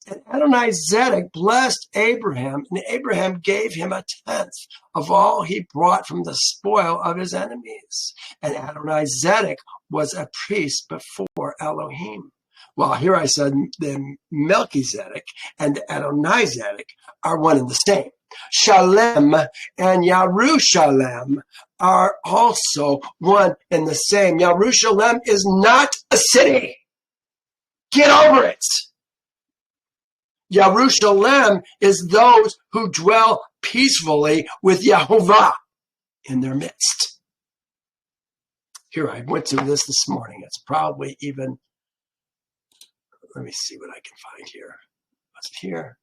And Adonai-zedek blessed Abraham, and Abraham gave him a tenth of all he brought from the spoil of his enemies. And Adonai-zedek was a priest before Elohim. Well, here I said the Melchi-zedek and the Adonai-zedek are one and the same. Shalem and Yerushalem are also one and the same. Yerushalem is not a city. Get over it. Yerushalem is those who dwell peacefully with Yehovah in their midst. Here, I went through this morning. It's probably even, let me see what I can find here. What's it here?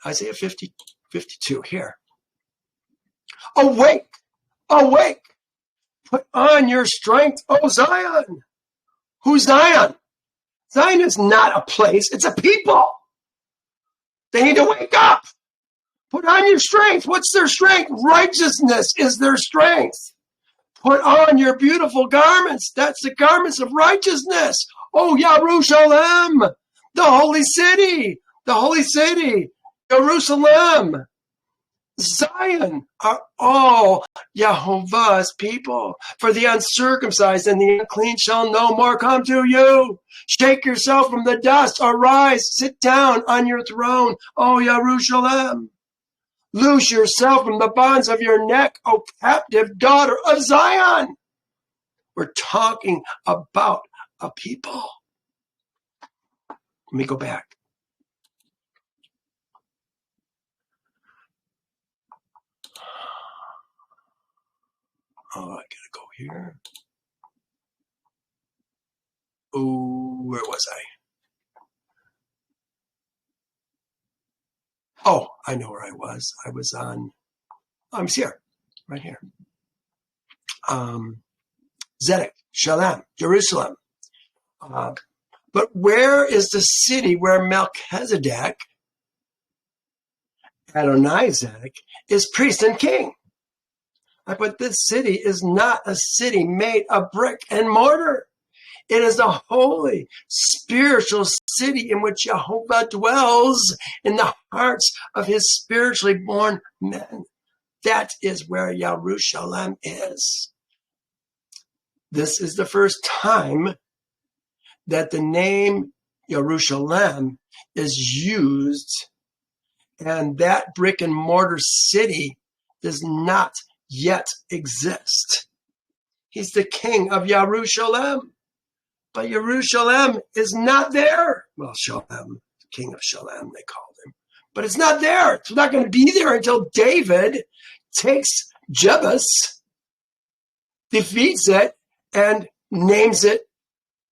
Isaiah 52, here. Awake, awake, put on your strength, O Zion. Who's Zion? Zion is not a place, it's a people. They need to wake up. Put on your strength. What's their strength? Righteousness is their strength. Put on your beautiful garments. That's the garments of righteousness. Oh, Yerushalem, the holy city, Jerusalem. Zion are all Yehovah's people. For the uncircumcised and the unclean shall no more come to you. Shake yourself from the dust. Arise, sit down on your throne, O Jerusalem. Loose yourself from the bonds of your neck, O captive daughter of Zion. We're talking about a people. Let me go back. Oh, I gotta go here. Oh, where was I? Oh, I know where I was. I was on, I'm here, right here. Zedek, Shalem, Jerusalem. But where is the city where Melchi-zedek, Adonai-zedek, is priest and king? But this city is not a city made of brick and mortar. It is a holy, spiritual city in which Jehovah dwells in the hearts of his spiritually born men. That is where Jerusalem is. This is the first time that the name Jerusalem is used, and that brick and mortar city does not yet exist. He's the king of Jerusalem, but Jerusalem is not there. Well, Shalem, king of Shalem, they called him, but it's not there. It's not going to be there until David takes Jebus, defeats it, and names it.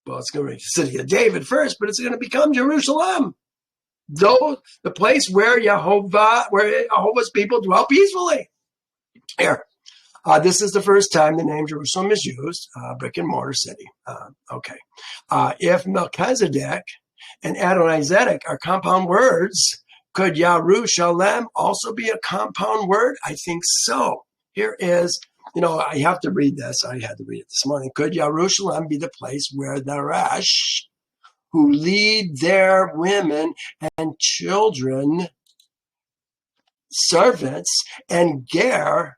Well, it's going to be the city of David first, but it's going to become Jerusalem. Though the place where Jehovah's people dwell peacefully. Here, this is the first time the name Jerusalem is used, brick and mortar city. Okay. If Melchi-zedek and Adonai-zedek are compound words, could Yerushalem also be a compound word? I think so. Here is, I have to read this. I had to read it this morning. Could Jerusalem be the place where the Resh, who lead their women and children, servants, and Ger,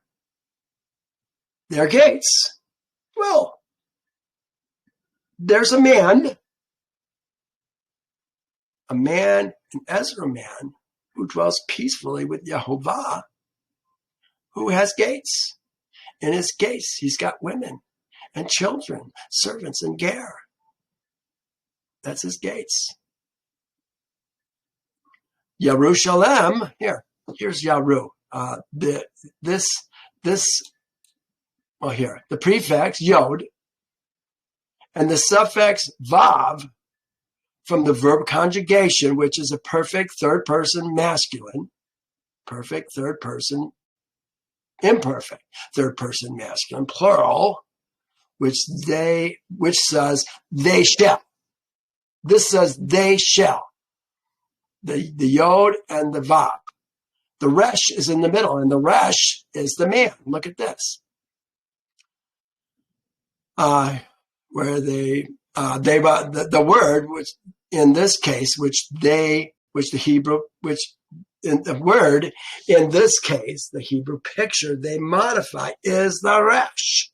their gates? Well, there's a man, an Ezra man, who dwells peacefully with Yehovah, who has gates. In his gates, he's got women and children, servants, and Ger. That's his gates. Jerusalem, here's Yaru. The prefix Yod and the suffix Vav from the verb conjugation, which is a perfect third person masculine, perfect third person, imperfect third person masculine, plural, which says they shall. This says they shall. The Yod and the Vav. The Resh is in the middle, and the Resh is the man. Look at this. Where the word, which in this case, the Hebrew picture they modify is the Resh.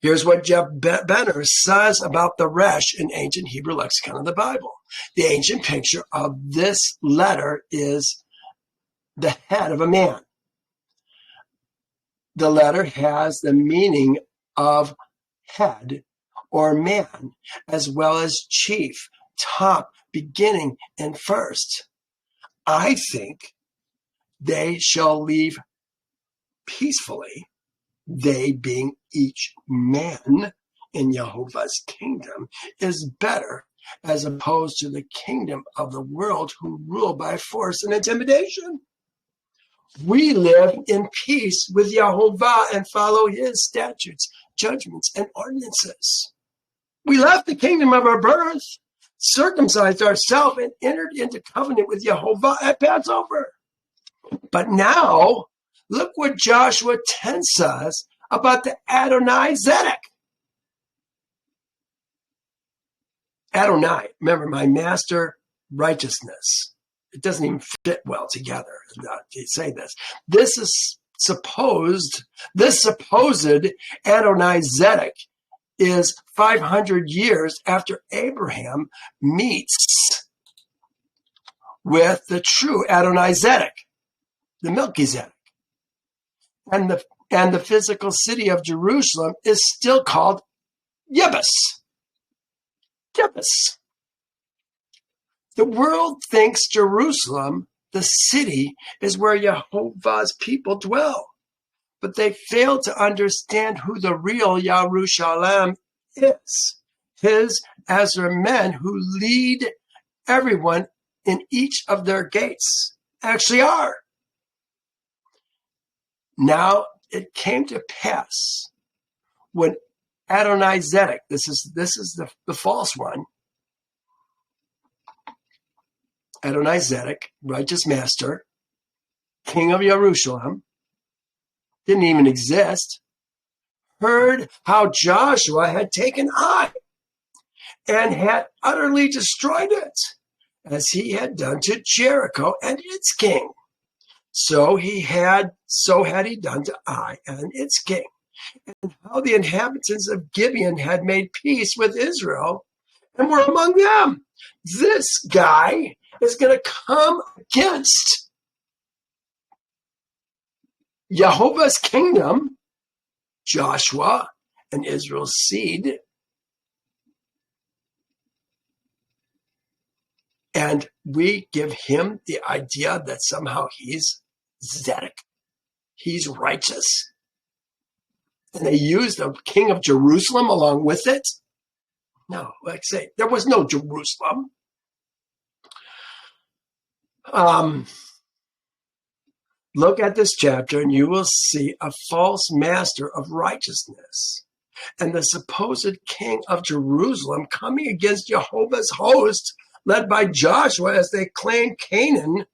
Here's what Jeff Benner says about the Resh in ancient Hebrew lexicon of the Bible. The ancient picture of this letter is the head of a man. The letter has the meaning of head or man, as well as chief, top, beginning, and first. I think they shall leave peacefully, they being each man in Jehovah's kingdom, is better as opposed to the kingdom of the world who rule by force and intimidation. We live in peace with Jehovah and follow his statutes, judgments, and ordinances. We left the kingdom of our birth, circumcised ourselves, and entered into covenant with Jehovah at Passover. But now, look what Joshua 10 says about the Adonai-zedek. Adonai, remember, my master righteousness it doesn't even fit well together to say this. This supposed Adonai-zedek is 500 years after Abraham meets with the true Adonai-zedek, the Melchi-zedek. And the physical city of Jerusalem is still called Yebus. Yebus. The world thinks Jerusalem, the city, is where Yehovah's people dwell. But they fail to understand who the real Yerushalayim is. His Ezra men who lead everyone in each of their gates actually are. Now it came to pass when Adonai-zedek, this is the false one, Adonai-zedek, righteous master, king of Jerusalem, didn't even exist, heard how Joshua had taken Ai and had utterly destroyed it, as he had done to Jericho and its king. So had he done to Ai and its king, and how the inhabitants of Gibeon had made peace with Israel and were among them. This guy is going to come against Jehovah's kingdom, Joshua and Israel's seed, and we give him the idea that somehow he's Zedek, he's righteous, and they use the king of Jerusalem along with it. No, like I say, there was no Jerusalem. Look at this chapter and you will see a false master of righteousness and the supposed king of Jerusalem coming against Jehovah's host led by Joshua as they claim Canaan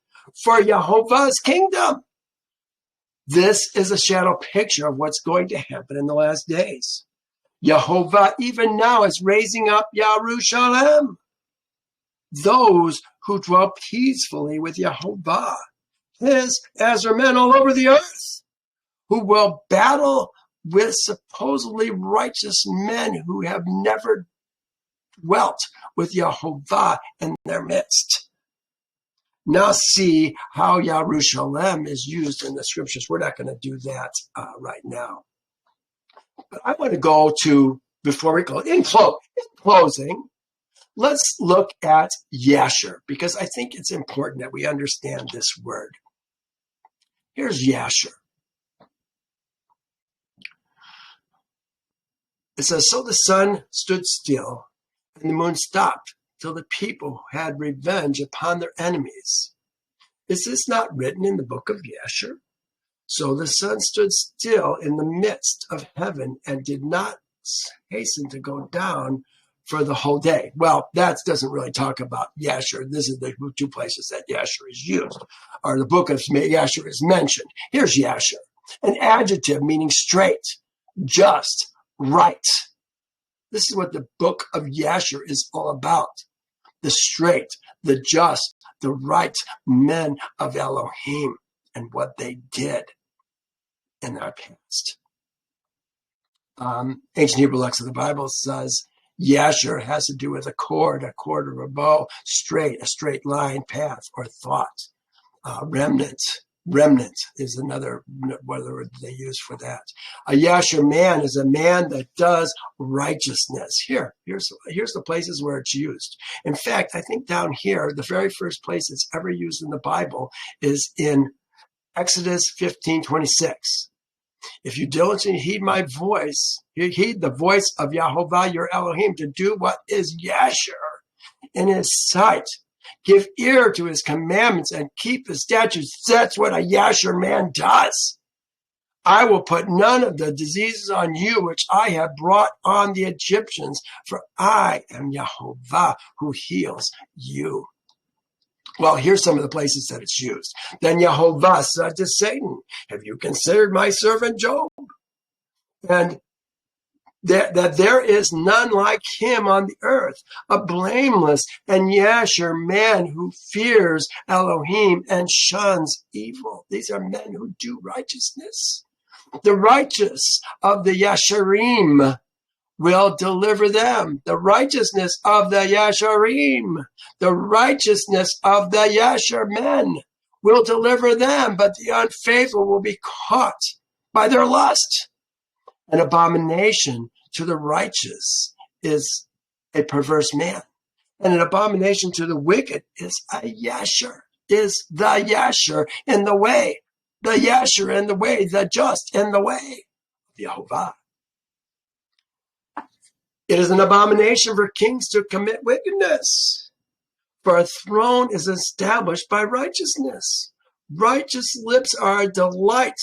for Jehovah's kingdom. This is a shadow picture of what's going to happen in the last days. Jehovah even now is raising up Yerushalayim, those who dwell peacefully with Jehovah, his Ezra men all over the earth, who will battle with supposedly righteous men who have never dwelt with Jehovah in their midst. Now see how Yerushalayim is used in the scriptures. We're not going to do that right now. But I want to go to, before we go, in closing, let's look at Yasher, because I think it's important that we understand this word. Here's Yasher. It says, so the sun stood still, and the moon stopped, till the people had revenge upon their enemies. Is this not written in the book of Yasher? So the sun stood still in the midst of heaven and did not hasten to go down for the whole day. Well, that doesn't really talk about Yasher. This is the two places that Yasher is used, or the book of Yasher is mentioned. Here's Yasher, an adjective meaning straight, just, right. This is what the book of Yasher is all about. The straight, the just, the right men of Elohim and what they did in our past. Ancient Hebrew Lex of the Bible says Yasher has to do with a cord or a bow, straight, a straight line, path, or thought. Remnant is another word they use for that. A Yasher man is a man that does righteousness. Here's the places where it's used. In fact, I think down here, the very first place it's ever used in the Bible is in Exodus 15:26. If you diligently heed my voice, you heed the voice of Yehovah your Elohim to do what is Yasher in his sight. Give ear to his commandments and keep his statutes. That's what a Yasher man does. I will put none of the diseases on you which I have brought on the Egyptians, for I am Yehovah who heals you. Well, here's some of the places that it's used. Then Yehovah said to Satan, have you considered my servant Job? And that there is none like him on the earth, a blameless and Yasher man who fears Elohim and shuns evil. These are men who do righteousness. The righteous of the Yasherim will deliver them. The righteousness of the Yasherim, the righteousness of the Yasher men will deliver them, but the unfaithful will be caught by their lust. An abomination to the righteous is a perverse man, and an abomination to the wicked is a Yasher, is the Yasher in the way, the Yasher in the way, the just in the way of Yehovah. It is an abomination for kings to commit wickedness, for a throne is established by righteousness. Righteous lips are a delight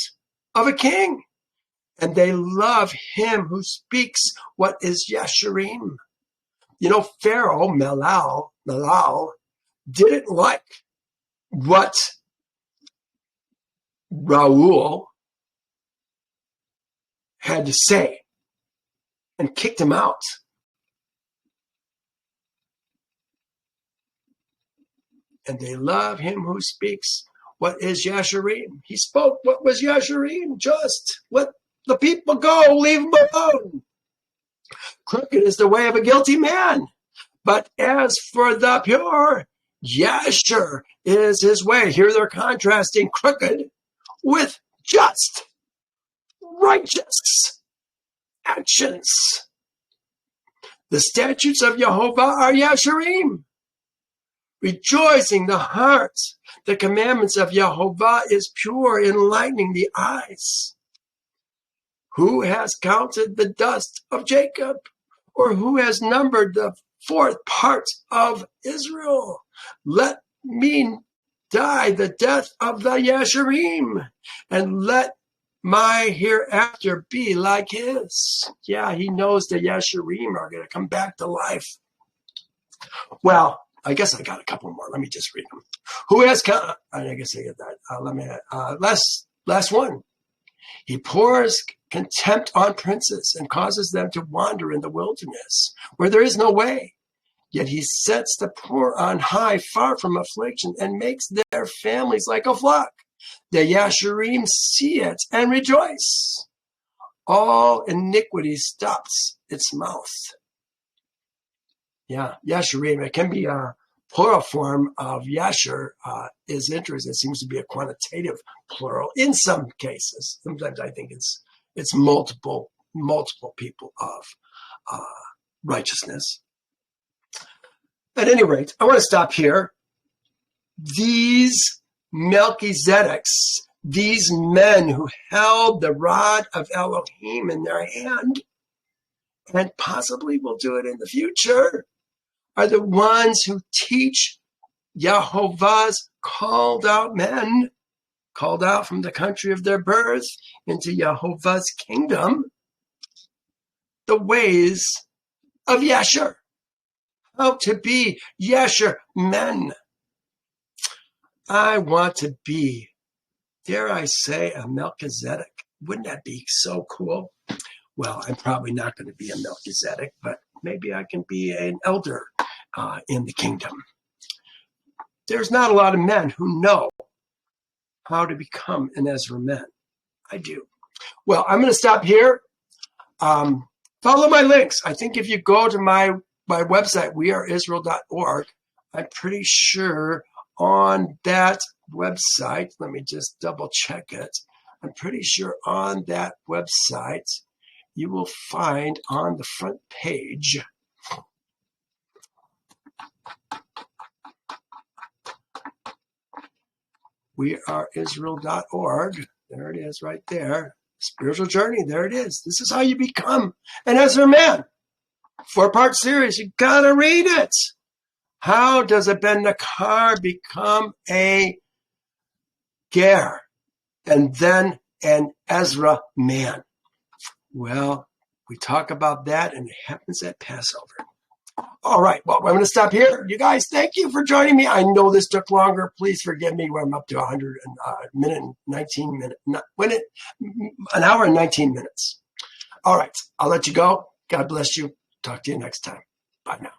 of a king, and they love him who speaks what is Yasherim. You know, Pharaoh, Melao, didn't like what Reuel had to say and kicked him out. And they love him who speaks what is Yasherim. He spoke what was Yasherim, just let the people go, leave them alone. Crooked is the way of a guilty man, but as for the pure, Yasher is his way. Here they're contrasting crooked with just, righteous actions. The statutes of Yehovah are Yasherim, rejoicing the heart. The commandments of Yehovah is pure, enlightening the eyes. Who has counted the dust of Jacob? Or who has numbered the fourth part of Israel? Let me die the death of the Yasherim, and let my hereafter be like his. Yeah, he knows the Yasherim are going to come back to life. Well, I guess I got a couple more. Let me just read them. Who has counted? I guess I get that. Last one. He pours contempt on princes and causes them to wander in the wilderness where there is no way. Yet he sets the poor on high, far from affliction, and makes their families like a flock. The Yasherim see it and rejoice. All iniquity stops its mouth. Yeah, Yasherim, it can be a plural form of Yasher, is interesting. It seems to be a quantitative plural in some cases. Sometimes I think it's multiple people of righteousness. At any rate, I want to stop here. These Melchi-zedeks, these men who held the rod of Elohim in their hand, and possibly will do it in the future, are the ones who teach Yehovah's called out men, called out from the country of their birth into Yehovah's kingdom, the ways of Yasher. How to be Yasher men. I want to be, dare I say, a Melchi-zedek. Wouldn't that be so cool? Well, I'm probably not going to be a Melchi-zedek, but maybe I can be an elder in the kingdom. There's not a lot of men who know how to become an Ezra man. I do. Well, I'm going to stop here. Follow my links. I think if you go to my website, weareisrael.org, I'm pretty sure on that website, let me just double check it. I'm pretty sure on that website, you will find on the front page weareisrael.org. There it is right there. Spiritual journey. There it is. This is how you become an Ezra man. 4-part series. You got to read it. How does a Ben Nakar become a Ger and then an Ezra man? Well, we talk about that, and it happens at Passover. All right, well, I'm going to stop here. You guys, thank you for joining me. I know this took longer. Please forgive me when I'm up to an hour and 19 minutes. All right, I'll let you go. God bless you. Talk to you next time. Bye now.